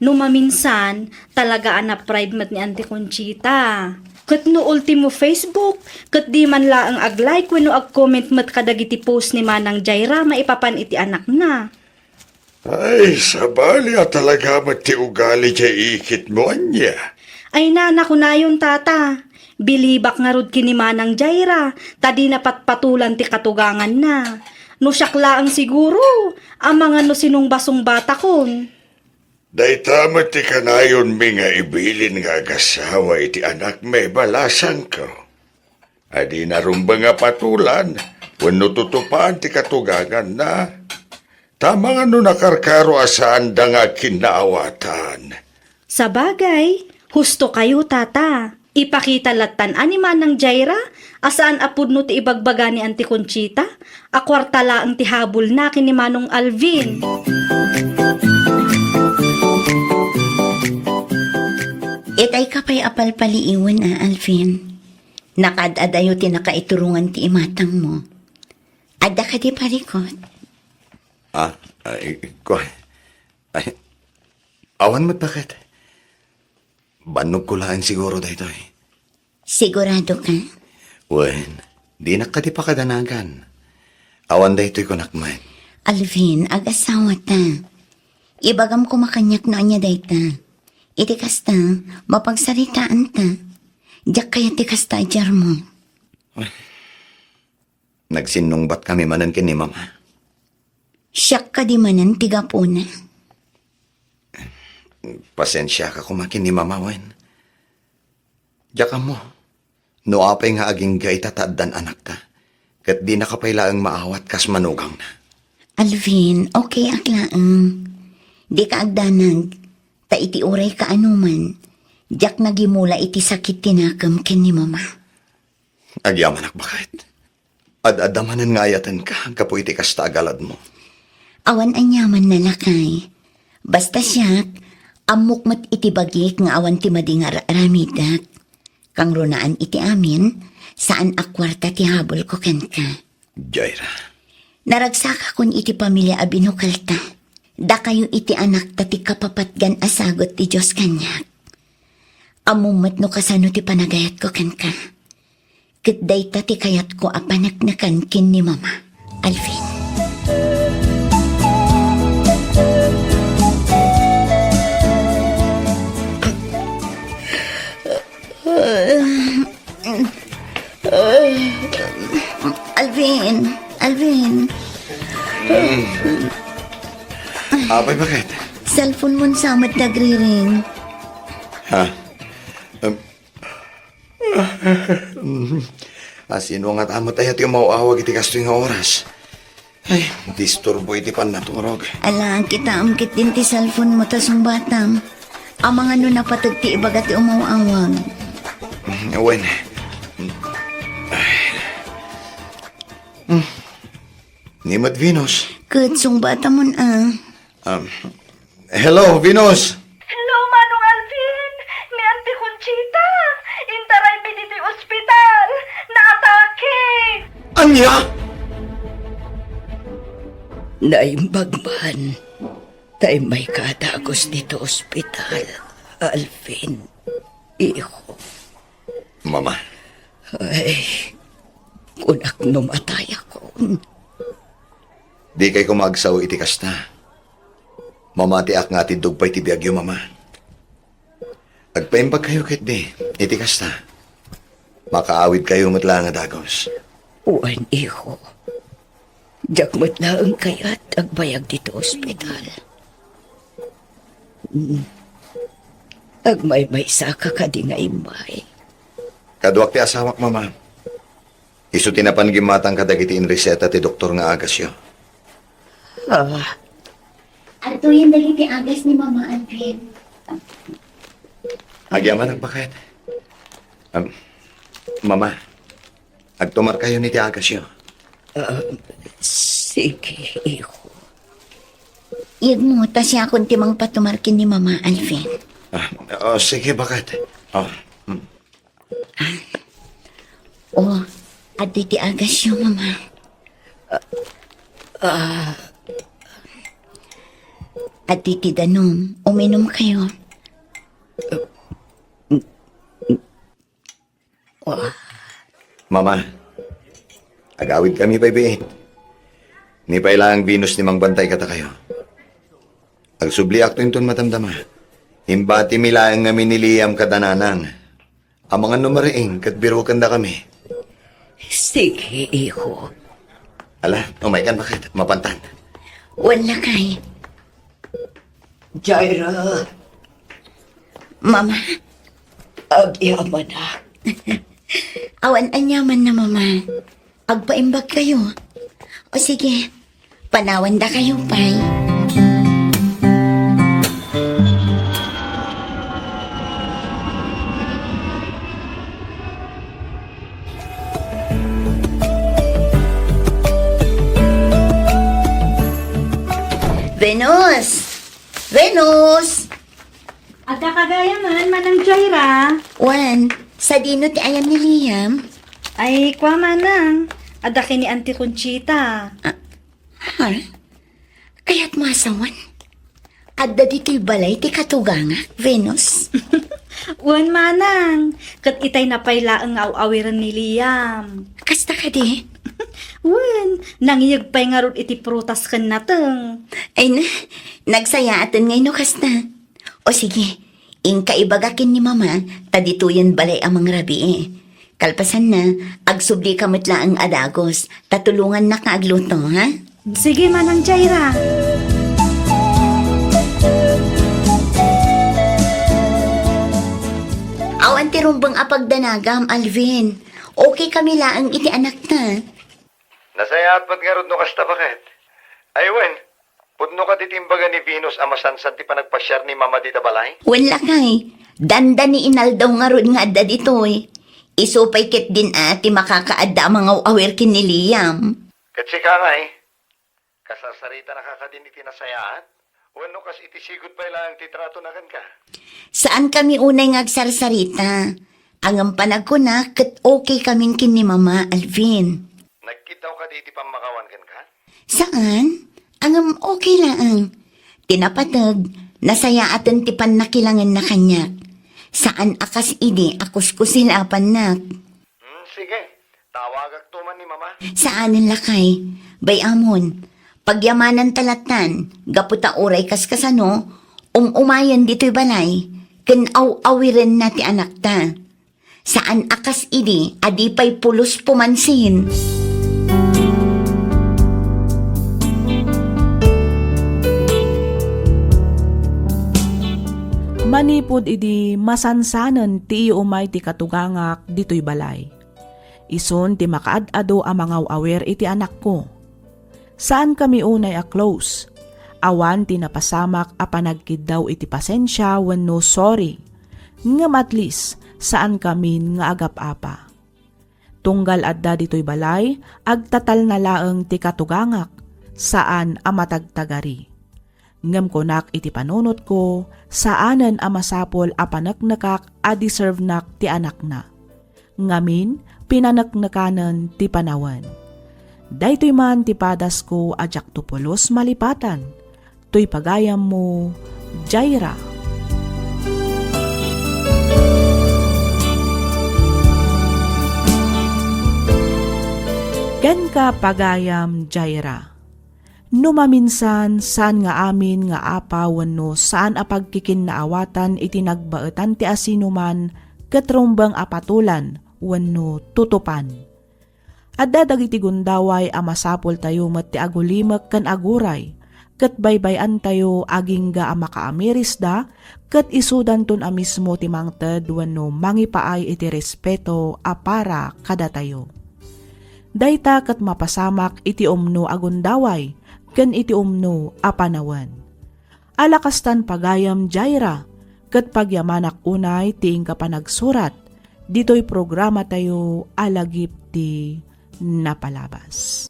Numaminsan, talaga anak pride mat ni Auntie Conchita. Kat no ultimo Facebook, kat di man laang ag-like wenno ag-comment mat kadagiti post ni Manang Jaira maipapan iti anak na. Ay, sabali talaga mati ugali di ikit mo anya. Ay nana ko na yun tata. Bilibak nga rod kini Manang Jaira, tadi napatpatulan ti katugangan na. No syakla ang siguro, ang mga no sinong basong bata kon. Day tamat ti kanayon mi nga ibilin nga gasawa iti anak may balasan ko. Adi narumba nga patulan, wano tutupan ti katugangan na. Tama nga no nakarkaro asaan da nga kinaawatan. Sa bagay, husto kayo tata. Ipakita latan ani Manang Jaira, asaan apud no ti ibagbaga ni Auntie Conchita, akwartala ang tihabol na kini Manong Alvin. Itay ka pa'y apalpaliiwan Alvin. Nakad-adayo ti nakaiturungan ti imatang mo. Ada ka di parikot. Awan mo't bakit? Banog ko lang siguro dahito eh. Sigurado ka? Wen, di na ka di pa kadanagan. Awan dahito'y kunakman. Alvin, ag-asawa ta. Ibagam ko makanyak na anya dayta. Iti kasta, mapagsaritaan ta. Diyak kaya ti kasta ajar mo. Nagsinungbat kami manan kini mama. Siyak ka di manan tiga po na. Pasensya ka kumakin ni mama, Wen. Diyak mo. No apay nga aging gaitataddan anak ta. Kat di nakapaylaang maawat kas manugang na. Alvin, okay aklaang. Di ka agdanag. Ta iti uray ka anuman. Diyak nagimula iti sakit tinakam ken ni mama. Agyaman ak bakit? Ad-adamanan nga ayatan ka, kapo iti kasta agalad mo. Awan anyaman na lakay. Basta siyak, amok mat iti bagik nga awan ti madingar ramidak. Kang runaan iti amin, saan akwarta ti habol ko ken ka. Jaira. Naragsaka kun iti pamilya a binukalta. Da kayo iti anak ta ti kapapatgan asagot ti Diyos kanyak. Amumat no kasano ti panagayat ko ken ka. Kitday ta ti kayat ko a panagnakan kin ni Mama, Alvin. Alvin. Abay, bakit? Cellphone mo samad nagriring. Ha? Sino nga tamo tayo iti mauawag iti kasto nga oras? Ay, disturbo iti pan naturog. Alang kita amkit din ti cellphone mo tasong batam. Ang mga no napatag ti ibaga ti umawawag. Wen. Nimad Venus. Kutsong bata mo na. Hello, Venus. Hello, Manong Alvin! Ni Auntie Conchita! Intaray mi dito yung ospital! Naatake! Anya? Naimbagman. Tay may kadagos dito ospital. Alvin, iho. Mama. Ay, kunak numatay ako. Di kay kumagsaw iti kasta. Mamati ak nga tindog pa'y tibiyagyo, Mama. Agpaimbag kayo kit di, iti kasta. Makaawid kayo matla nga dagos. Uwan, iho. Diyak lang kayat agbayag dito ospital. Agmay-may saka ka di nga imay. Kaduak ti asawak, Mama. Isu tinapan gimatang kadagiti in reseta ti doktor nga agasyo. Ato yung nagiti agas ni Mama Alvin. Agyaman ang bakit. Mama, agtumar kayo ni ti agasyo. Sige, iho. Iyag mo, ta siya akong timang patumarkin ni Mama Alvin. Sige, bakit? Ato ti agas yung Mama. Ato ti danom, uminom kayo. Mama, agawid kami paibiin. Ni pailang Venus ni mangbantay kata kayo. Agsubli akto inton matamdama. Himbati milaang nga miniliyam kadananang. Ang mga numariing kat biro kanda kami. Sige, iho. Ala, kan bakit? Mapantan. Wala kay. Jaira, Mama, agyaman na. awan anyaman na Mama. Agpaimbag kayo. O sige, panawan da kayo, pay. Venus! Ada kagaya man, Manang Jaira. Wan, sa dino ti ayam ni Liam. Ay, kwa Manang. Ada kini Auntie Conchita. Ha? Kaya't masawan. Adda dito'y balay ti katuganga, Venus. Wan Manang. Kat itay napaylaang aw-awiran ni Liam. Kasta ka di? Wan, nangiyag pa'y nga ron iti prutas kan nateng. Ay na, nagsaya atin ngayon no kasta. O sige, inkaibbagakin ni Mama, tadituyan balay amang rabi eh. Kalpasan na, agsubli kamatla ang adagos, tatulungan na kaagluto, ha? Sige, Manang Jaira. Awan ti rumbang apagdanagam, Alvin. Okay kami laang iti anak na. Nasayaat ba't nga no kasta bakit? Aywen, pudno ka titimbaga ni Venus amasansan ti panagpasyar ni Mama dita balay? Wala kay, danda ni inaldaw nga ron nga adda ditoy. Isupay ket din ati makakaadda ang mga awir kin ni Liam. Kasi ka nga kasasarita nakakadin iti nasayaat? Wano kas iti sigod pa ilang titrato na kan ka? Saan kami unay ngagsarsarita? Ang panag ko na, kat okay kaming kin ni Mama Alvin. Nagkitaw ka di pamakawan kan ka? Saan? Ang okay lang. Tinapatag, nasaya atan tipan na kilangan na kanyak. Saan akas idi, akus ko silapan nak. Sige, tawagak tuman ni mama. Saan ang lakay? Bayamon, pagyamanan talatan, gaputa oray kaskasano, umayan dito'y balay, ken awiren na ti anak ta. Saan akas idi, adipay pulos pumansin. Manipod idi masansanan ti umay ti katugangak dito'y balay. Ison ti makaad-ado ang mga awer iti anak ko. Saan kami unay a close? Awan ti napasamak a panagkid daw iti pasensya wenno sorry. Ngam at least saan kami nga agap-apa. Tunggal adda dito'y balay, agtatal na laeng ti katugangak, saan a matagtagari. Ngam konak iti panunot ko, saanen a masapol a panaknakak a deserve nak ti anak na. Ngamin, pinanaknakanan ti panawan. Daytoy man ti padas ko ajak tupulos malipatan. To'y pagayam mo, Jaira. Ken ka pagayam, Jaira. Numaminsan saan nga amin nga apa wenno saan a pagkikinnaawatan iti nagbaetan ti asinuman ketrumbang apatulan wenno tutupan. Adda dagiti gundaway a masapol tayo met ti agulimek ken aguray ket baybayan tayo aging ga a makaamiris da ket isudan ton a mismo ti mangted wenno mangipaay iti respeto a para kada tayo. Dayta ket mapasamak iti umno a gundaway ken iti umno a panawan. Alakastan pagayam, Jaira, ket pagyamanak unay tiing ka panagsurat, dito'y programa tayo alagip ti napalabas.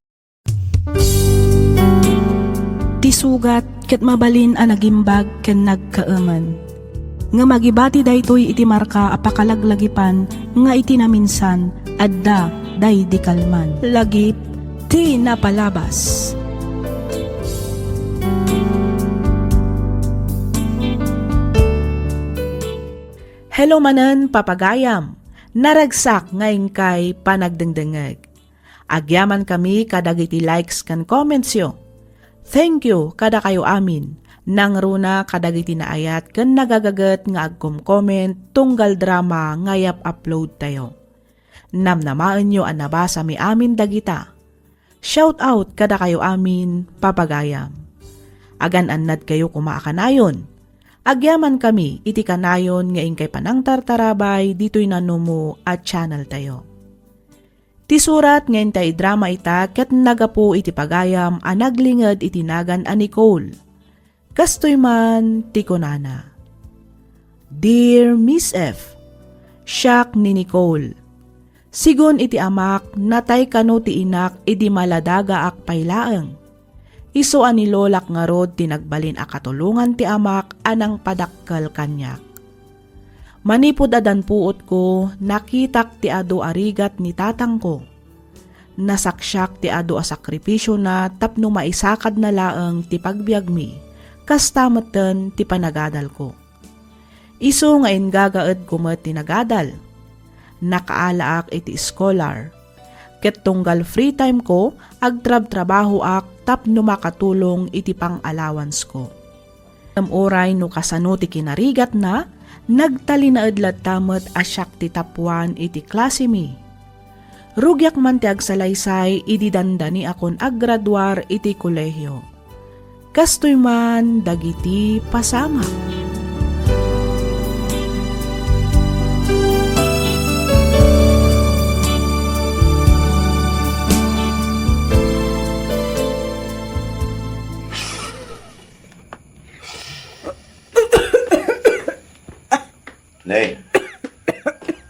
Ti sugat ket mabalin a nagimbag ken nagkaaman. Nga magibati daytoy iti marka a pakalaglagipan nga iti naminsan adda day di kalman. Lagip ti napalabas. Hello manen papagayam, naragsak ngayon kay panagdengdengeg. Agyaman kami kadagiti likes kan comments yo. Thank you kada kayo amin, nang runa kadagiti naayat kan nagagagat nga agkom-comment tunggal drama ngayap upload tayo. Namnamaan nyo ang nabasa mi amin dagita. Shout out kada kayo amin papagayam. Agan-annad kayo kumaakanayon. Agyaman kami iti kanayon nga ingkay panangtartarabay dito'y nanumo at channel tayo. Ti surat ngayon tayo drama ita ket nagapu iti pagayam a naglingad iti nagan a Nicole. Kastoy man ti kunana. Dear Miss F, Siak ni Nicole. Sigon iti amak natay kano ti inak iti maladaga ak paylaeng. Iso ani lolak nga rod tinagbalin a katulungan ti amak anang padakkel kanyak. Manipod adan puot ko, nakitak ti ado arigat ni tatang ko. Nasaksyak ti ado a sakripisyo na tapno maisakad na laeng ti pagbiag mi, kastameten ti panagadal ko. Iso nga ingagaed ko met ti nagadal. Nakaalaak iti scholar. Ket tunggal free time ko, agtrab-trabaho ak tapno makatulong iti pang-allowance ko. Oray no kasano ti kinarigat na, nagtali na edlat tamet asyak ti tapuan iti klase mi. Rugyak man ti agsalaysay, ididandani akon aggraduar iti kolehyo. Kastoy man dagiti pasama. Nay,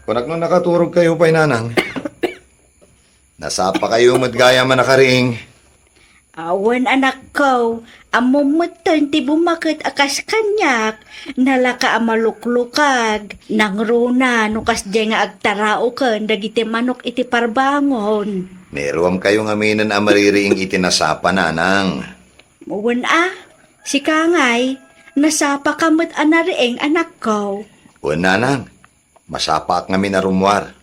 kung nakaturog kayo pa'y nanang, nasapa kayo matgaya man nakariing, Awan anak ko, amumutan ti bumakit akas kanyak, nalaka amaluklukag, nang runa nukas di nga agtarao ken dagiti manok iti parbangon. Meron kayong aminan amaririing itinasapa na, nang. Muwan si Kangay, nasapa kamot anarieng anak ko. Una, nang. Masapak ngami na rumwar.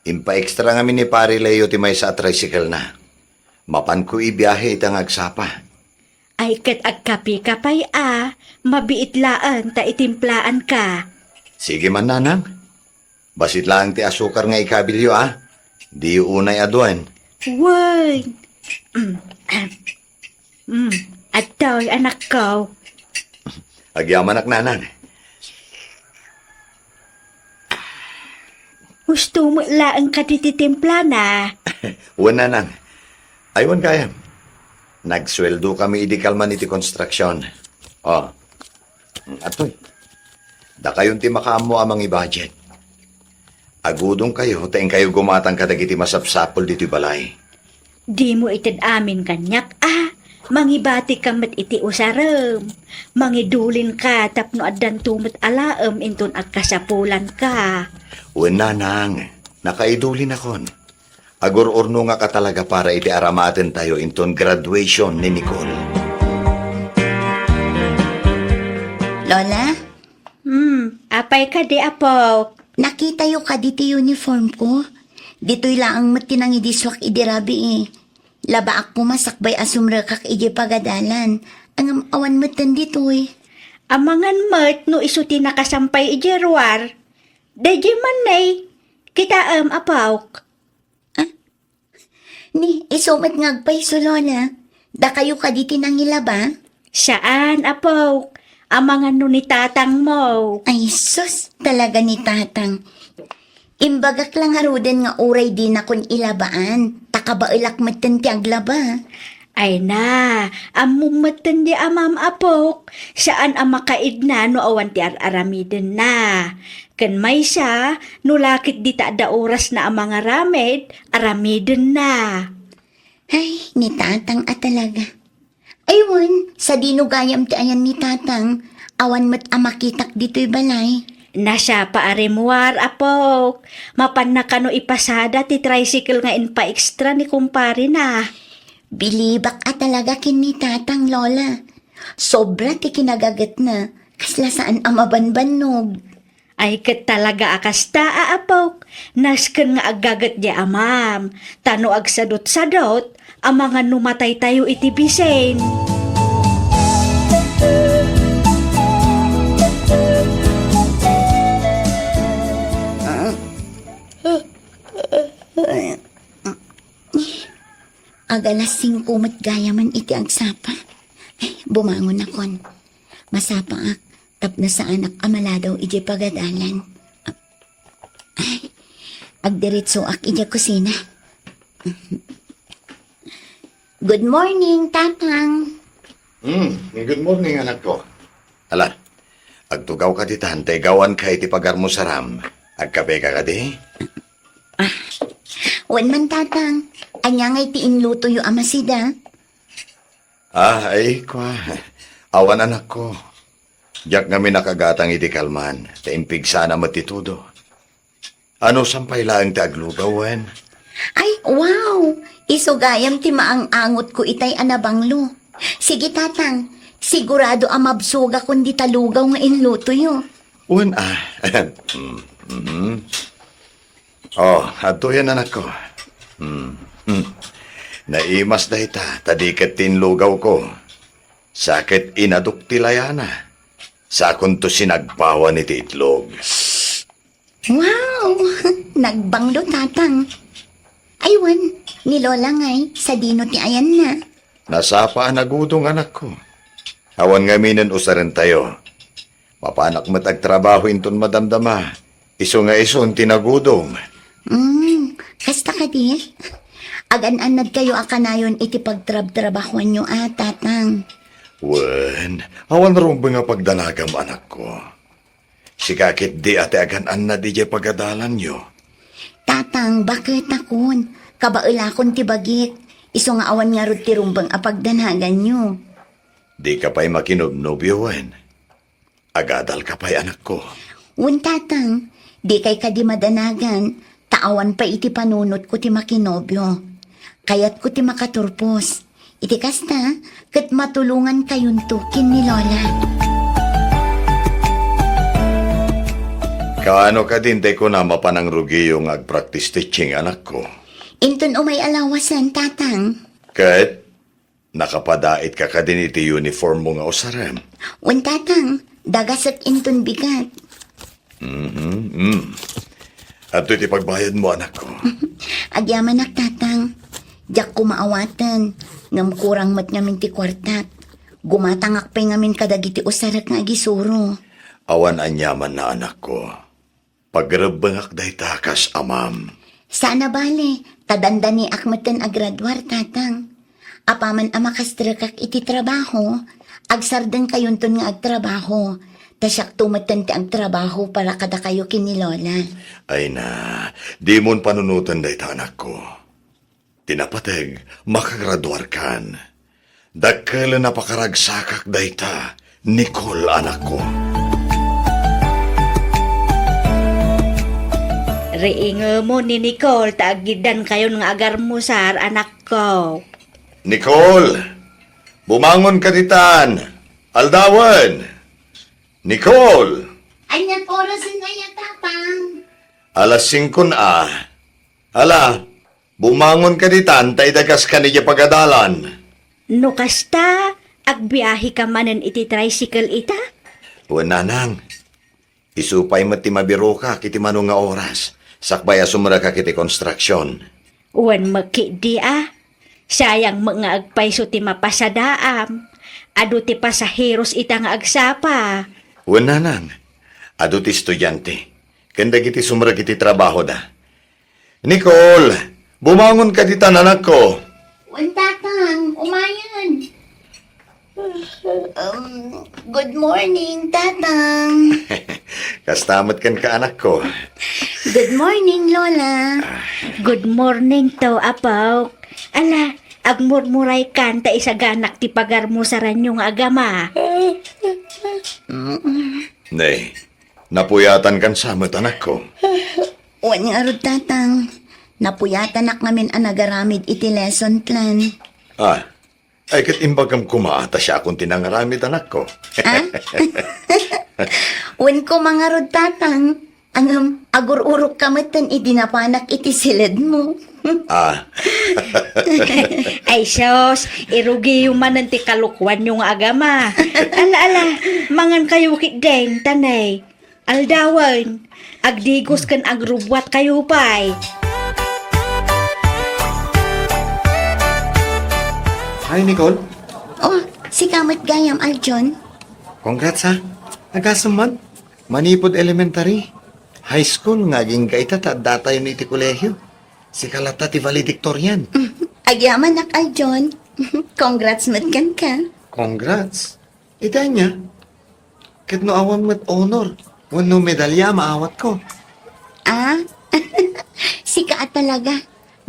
Impa-extra ngami ni Pari Leo ti may sa tricycle na. Mapan ko ibiyahe itang agsapa. Ay ket agkapi kapay mabiitlaan ta itimplaan ka. Sige man, nanang. Basit lang ti asukar nga ikabilyo, Di unay aduan. Woy! At to'y anak ko. Agyaman ak, nanang. Gusto mo laang katititimpla na. Una, nang. Aywan kayam. Nagsweldo kami idikalman iti construction. Atoy. Da kayon ti makaamo amang i-budget. Agudong kayo, taing kayo gumatang kadag iti masapsapol dito balay. Di mo itid amin kanyak mangibati kamat iti usarem. Mangidulin ka tapno addan tumot alaem inton agkasapulan ka. Una, nang. Nakaidulin akon. Agor-orno nga ka talaga para iti aramaten tayo inton graduation ni Nicole. Lola, Apay ka di apo. nakita yo ka diti uniform ko. Dito'y laang matinang idiswak idirabi Laba ako masakbay asumra kak ije pagadalan. Ang awan matan dito'y. Amangan mat no isuti nakasampay ijerwar. Deje manay. Kita apawk. Ni, isumat ngagpay so Lola. Da kayo ka diti nang ilaba? Saan apawk? Amangan no ni tatang mo. Ay sus, talaga ni tatang. Imbagak lang haruden nga uray din akong ilabaan. Takabailak matan ti aglaba. Ay na, amumatan di amam apok. Saan ang makaid na no awan ti aramiden na. Kan may siya, no lakit di da oras na ang mga ramid, aramiden na. Ay, ni tatang talaga. Aywan, sa dinugayam ti ayan ni tatang. Awan mat amakitak dito'y balay. Nasya pa arimuar apok. Mapan na kano ipasada ti tricycle nga inpa extra ni kumpare na. Bilibak talaga kin ni tatang Lola. Sobra ti kinagagat na. Kasla saan amabanbanog. Ay ket talaga akasta apok. Nasken nga agagat di amam. Tano agsadot-sadot, ang mga numatay tayo iti bisen. Agalas 5 mat gayaman iti agsapa. Ay, bumangon akon. Masapa ak, tapno sa anak amala daw iti pagadalan. Ay, agdiritso ak iti kusina. Good morning, tatang. Good morning, anak ko. Ala, agtugaw ka ditan, gawan ka iti pagarmo saram. Agkape ka di? Wan man, tatang. Anya ngay ti inluto yu amasida. Ay, kwa. Awan, anak ko. Diyak nga minakagatang iti kalman, taimpig sana matitudo. Ano sampay laang ti aglugawan? Ay, wow! Isugayam ti maang-angot ko itay anabanglo. Sige, tatang. Sigurado amabsuga kundi talugaw nga inluto yu. Uwan, ato yan, anak ko. Naimas na ita, tadikat tinlugaw ko. Sakit inaduk tilayana. Sakon to sinagpawan iti itlog. Wow! Nagbanglo, tatang. Aywan, ni Lola ngay, sa dino ti ayan na. Nasapa nagudong anak ko. Awan nga minan usaran tayo. Mapanak matagtrabaho inton madamdama. Iso nga ison tinagudong. Kasta ka di? Agan-anad kayo akanayon iti pagtrab-trabahuan nyo, tatang. Wen, awan rong nga pagdanagam anak ko. Sikakit di ate agan-anad di pagadalan nyo. Tatang, bakit akon? Kabailakon ti bagit. Iso nga awan nga rod ti rumbang apagdanagan nyo. Di ka pa'y makinobnobyo, Wen. Agadal ka pa'y anak ko. Un tatang, di kay ka di madanagan, taawan pa iti panunot ko ti makinobyo. Kayat ko ti makaturpos. Iti kasta, kat matulungan kayong tukin ni Lola. Kaano ka din ko na mapanang rugi yung ag-practice teaching, anak ko? Inton umay alawasan, tatang. Kahit nakapadait ka ka din iti uniform mo nga usaram. Un tatang, dagasat inton bigat. At iti pagbayad mo, anak ko. Agyaman nak tatang. Diyak kumaawatan. Ngam kurang mat ngamin ti kwartat. Gumatangak pa ngamin kadagiti usarak nga agisuro. Awan anyaman na anak ko. Pagrabangak day takas, amam. Sana bale, tadanda ni akmatan agradwar tatang. Apaman amakastrakak iti trabaho. Agsardan kayon ton nga agtrabaho. Tasyak tumatan ti agtrabaho para kada kayo kini Lola. Ay na, di mon panunutan day ta, anak ko. Tinapateg, makagraduar kan. Dakkel na pakaragsakak day ta, Nicole, anak ko. Riingo mo ni Nicole, taagidan kayo ng agarmusar, anak ko. Nicole, bumangon ka ditan. Aldawan. Nicole, Anyan oras na yan, tatang. alas 5 na. Ala, bumangon ka ditan, tay dagas ka niya pagadalan. No kasta, agbiyahe ka manen iti tricycle ita? Wala nang. Isupay mo ti mabiro ka, kiti manong nga oras. Sakbaya sumara ka kiti construction. Wan makidi sayang mga agpayso ti mapasadaam. Ado ti pasaheros ita nga agsapa. Wala nang. Ado ti estudyante. Kanda kiti sumara kiti trabaho da. Nicole, bumangon ka ditan, anak ko. Un tatang, umayan. Good morning, tatang. Kastamat kan ka, anak ko. Good morning, Lola. Good morning to, apaw. Ala, agmurmuray kan ta isaganak ti pagarmusaran yung agama. Nay, napuyatan kan samot, anak ko. Wan nga rod, tatang. Napuyatan nak ngamin anagaramid iti lesson plan. Ay kat imbagam kumaata siya akong tinangaramid, anak ko. Wan ko mga rod, tatang. Ang agur-urok kamatan idinapanak iti silid mo. Ay sos, irugi yung manan ti kalukwan yung agama. Ala, mangan kayo kideng, tanay. Aldawan, agdigos kan agrubwat kayo pa'y. Hi, Nicole. Oh, si Kamat Gayam Aljon. Congrats, ha. Nagasaman. Manipod Elementary. High school, ngaging kaita ta data yun iti kolehyo. Si Kalata ti valedictorian. Agyaman nak Aljon. Congrats matkan ka. Congrats. Ita niya. Kat no awan mat honor. Wano medalya maawat ko. Si ka talaga.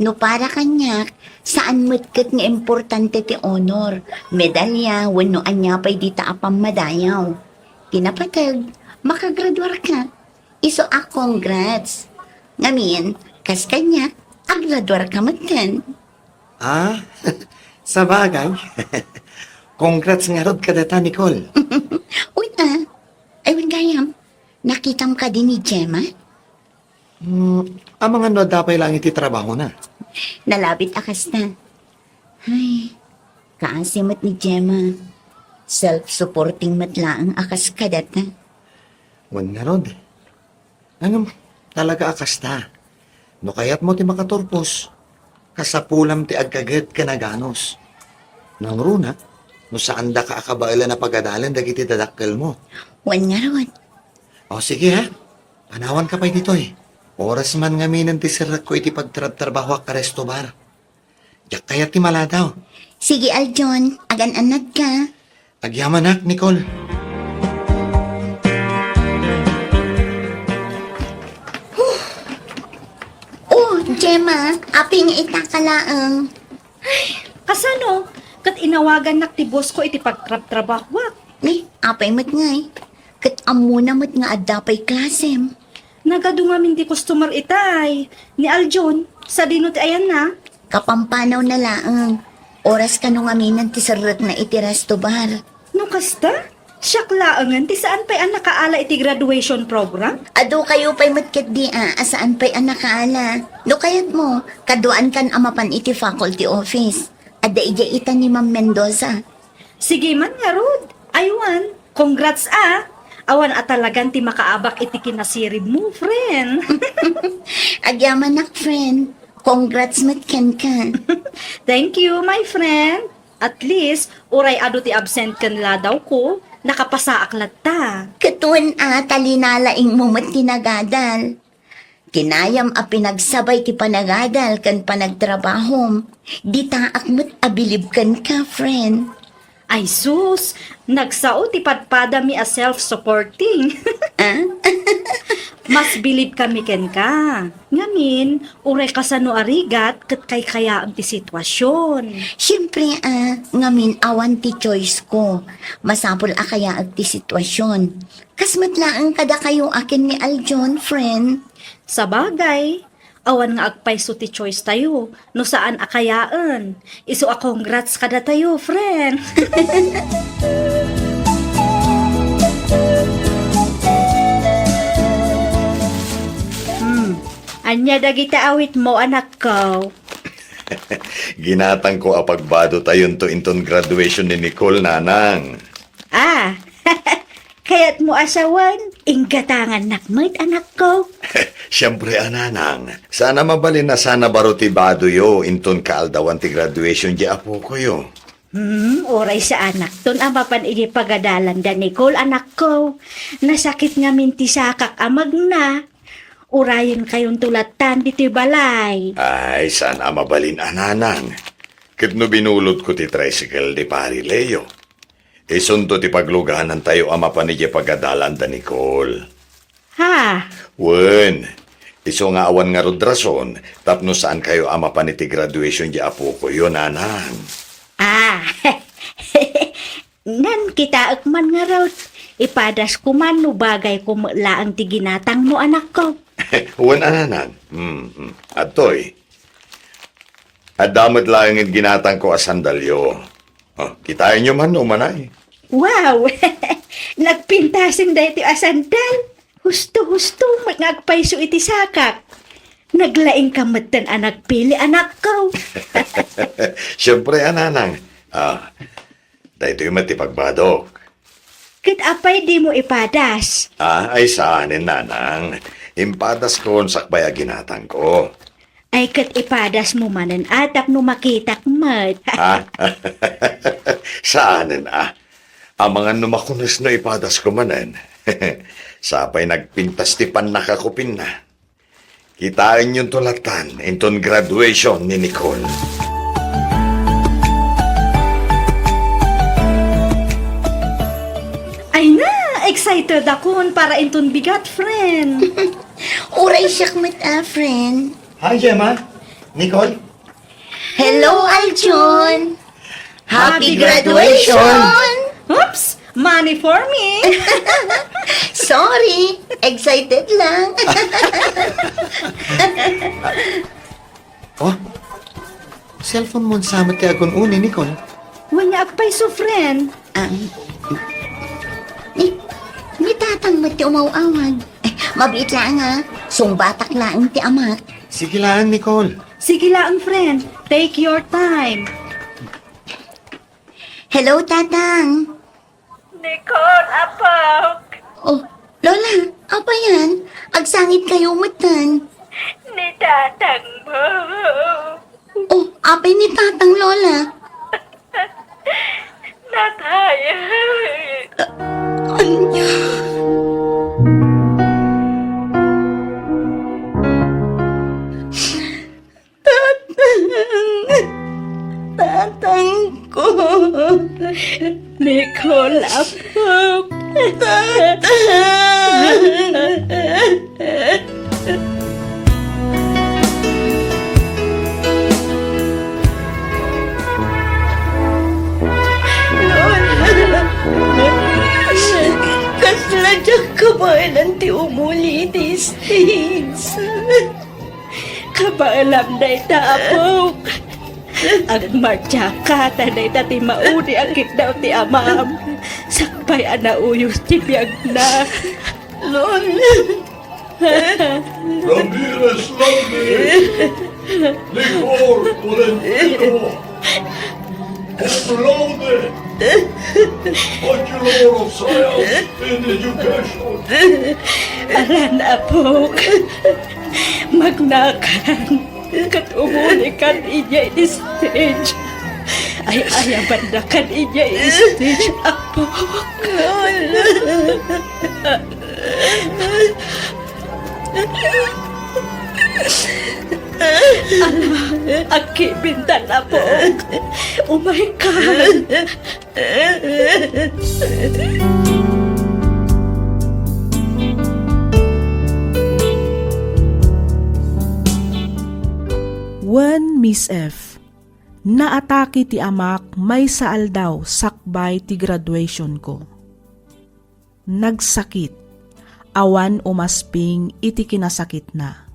No para kanyak, saan matkat nga importante ti honor. Medalya, wano anya pa'y di ta apang madayaw. Kinapatag, makagraduar ka. Iso congrats. Ngamin, kas kanyak, agraduar ka matkan. Sa bagay. Congrats nga rod ka data, Nicole. Uy ayun gayam, nakitam ka din ni Gemma? Ang mga no dapay lang iti trabaho na. Nalabit akas na. Ay, kaasimat ni Gemma. Self-supporting matlaang akas ka data. Wan nga rod. Anong talaga akas ta. No kayat mo ti makaturpos. Kasapulam ti agkaget ka naganos. Nang runa, no saan da ka akabaila na pagadalan dagiti dadakkel mo. Wan nga rod. O sige ha, panawan ka pa dito eh. Oras man nga minan ti sirak ko iti pagtrabaho ka resto bar. Yak kaya ti maladaw. Sige Aljon, agan-anad ka. Agyaman nak, Nicole. Oh, Gemma, aping itakalaang. Kasano? Kat inawagan nak ti boss ko iti pagtrabahwak. Ni, apay mat nga eh. Kat amuna mat nga adapay klasem. Nagadungamin ti customer itay. Ni Aljon, sa dino ti ayan na. Kapampanaw na laang. Oras ka nung aminan ti sarot na iti resto bar. No kasta? Siyak laangan ti saan pa'y ang nakaala iti graduation program? Ado kayo pa'y matkat di asaan pa'y anak kaala. No kayat mo, kaduan kan amapan iti faculty office. Ada ija ita ni Ma'am Mendoza. Sige man nga, Rod. Aywan. Congrats Awan at talagang ti makaabak iti kinasirib mo, friend. Agyaman nak, friend. Congrats matkan ka. Thank you, my friend. At least, uray ado ti absent kanla daw ko. Nakapasa aklat ta. Katuan talinalaing mo mat tinagadal. Kinayam a pinagsabay ti panagadal kan panagtrabahom. Di taak mo't abilib kan ka, friend. Ay sus, nagsao ti padpada mi a self-supporting. Mas bilib kami ken ka. Ngamin, uray kasano arigat kat kay kaya ang ti sitwasyon. Siyempre, ngamin awan ti choice ko. Masapol a kaya ag ti sitwasyon. Kasmatlaan kada kayo akin ni Aljon, friend. Sa bagay, awan nga agpayso ti choice tayo. No saan akayaan. Isu a congrats kada tayo, friend. Anya dagita awit mo, anak ko. Ginatang ko apagbado tayon to inton graduation ni Nicole, nanang. Kaya't mo asawan, inggatangan nakmat, anak ko. Siyempre, ananang. Sana mabalin na sana baruti bado yo inton kaaldawan ti graduation di apo ko yo. Oray sa anak ton amapan ini pagadalan da Nicole, anak ko. Nasakit nga minti sakak amag na. Urayon kayong tulatan dito balay. Ay, sana mabalin, ananang. Kit no binulot ko ti tricycle di pari Leo. Isunto ti paglugahanan tayo ama pa ni pagadalan da Nicole. Ha? Wen, iso nga awan nga rodrason, tapno saan kayo ama pa ni ti graduation di apo ko yun, nanang. Nan kita akman nga raw. Ipadas ko man no bagay ko laang ti ginatang mo, anak ko. Wen, ananang. Atoy. Adamot lang yung ginatang ko asandalyo. Oh, kitain nyo man, umanay. Wow! Nagpintasin da iti asandal. Husto-husto magagpayso iti sakak. Naglaing kamatan anak pili, anak ko. Siyempre, ananang. Dahito yung matipagbadok. Kit apay di mo ipadas. Ay saanin, nanang. Impadas ko sakbay a ginatang ko. Ay kat ipadas mo manan atap no makitak mat. Saanin, Ang mga numakunas na ipadas ko manan. Sapay nagpintas ti pan nakakupin na. Kitain yung tulatan inton graduation ni Nicole. Ay na! Excited akon para inton bigat, friend. Uray siyak mat friend. Hi, Gemma. Nicole. Hello, Aljon. Happy graduation! Oops! Money for me! Sorry, excited lang. Oh, cellphone mo sama ti agon uni, Nicole. Wanya agpayso, friend. Ni tatang mat ti umaw-awag. Mabit lang sungbatak lang ti amak. Sige lang, Nicole. Sige lang, friend. Take your time. Hello, tatang. Nicole, apak. Oh, Lola, apa yan? Agsangit kayo matan. Ni tatang mo. Oh, apay ni tatang Lola. Nataya. Anya? Tatang ko. Nicole, apak. umuli iti stage. Kabaalam na itapok. Ang martsaka tanay ta ti maudi akit daw ti amam. Sakpay ana uyos ti biyag na. Ramirez, Licor, Tolentino, Populone, Bachelor of Science in Education. Alan apok. Magnakan. Kat umuli kan iya di stage. Ay banda kan iya di stage apok. Aki bintan apok. Oh my God. Wen Miss F. Naatake ti amak may saal daw sakbay ti graduation ko. Nagsakit. Awan umasping iti kinasakit na.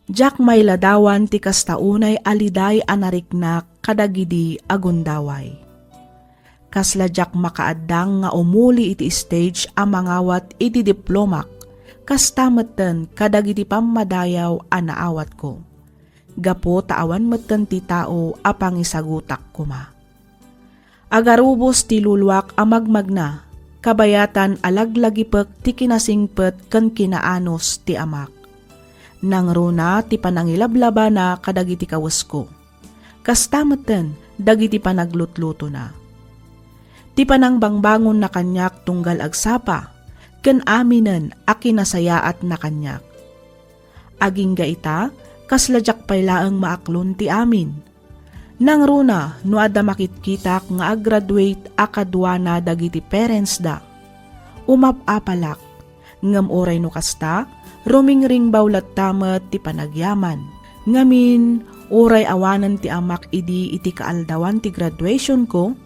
Jack may ladawan ti kastaunay aliday anariknak kadagidi agundaway. Kasla Jack makaaddang nga umuli iti stage a mangawat iti diplomak kastameten kadagidi pamadayaw anaawat ko. Gapo taawan metten ti tao a pangisagutak kuma. Agarubos ti lulwak a magmagna, kabayatan alaglagipek ti kinasingpet ken kinaanos ti amak. Nangruna ti panangilablaba na kadagiti kawes ko. Kastameten dagiti panaglutluto na. Ti panangbangbangon na kanyak tunggal agsapa, ken aminen a kinasayaat na kanyak. Aging gaita, kasladyak paylaang maaklon ti amin. Nang runa, no adda makitkitak nga ag-graduate akadwana dagiti parents da. Umapapalak, ngam oray no kasta, rumingring bawlat tamet ti panagyaman. Ngamin, oray awanan ti amak idi iti kaaldawan ti graduation ko,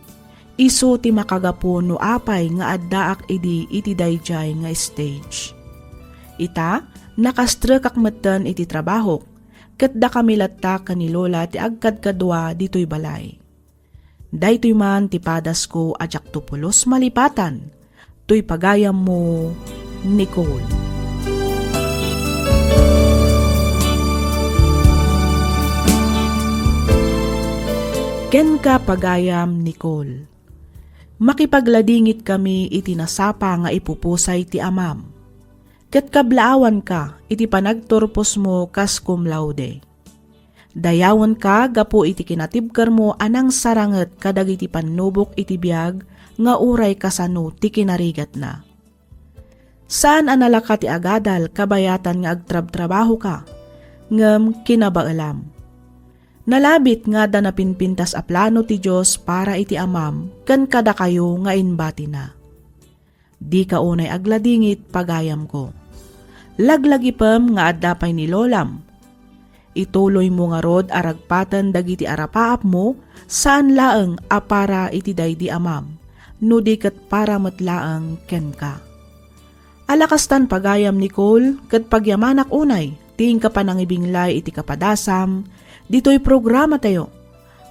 iso ti makagapo no apay nga addaak idi iti dayjay nga stage. Ita, nakastrekak metten iti trabaho, ket da kami latta kani lola ti agkadkadwa ditoy balay. Daytoy man ti padas ko ajak tupulos malipatan, toy pagayam mo, Nicole. Ken ka pagayam, Nicole. Makipagladingit kami iti nasapa nga ipupusay ti amam. Ket kablaawan ka, iti panagturpos mo kas cum laude. Dayawan ka, gapo iti kinatibkar mo anang saranget kadagiti panubok iti biag, nga uray kasano ti kinarigat na. Saan analaka ti agadal kabayatan nga agtrab-trabaho ka, ngem kinabaalam. Nalabit nga da napinpintas a plano ti Diyos para iti amam, ken kada kayo nga inbati na. Di ka unay agladingit pagayam ko. Laglagipem nga addapay ni lolam. Ituloy mo nga rod aragpatan dagiti arapaap mo saan laeng apara iti daydi amam, no di ket para metlaeng ken ka. Alakastan pagayam Nicole, ket pagyamanak unay, ting ka panangibinglay iti kapadasam, dito'y programa tayo.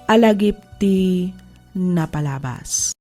Alagip ti napalabas.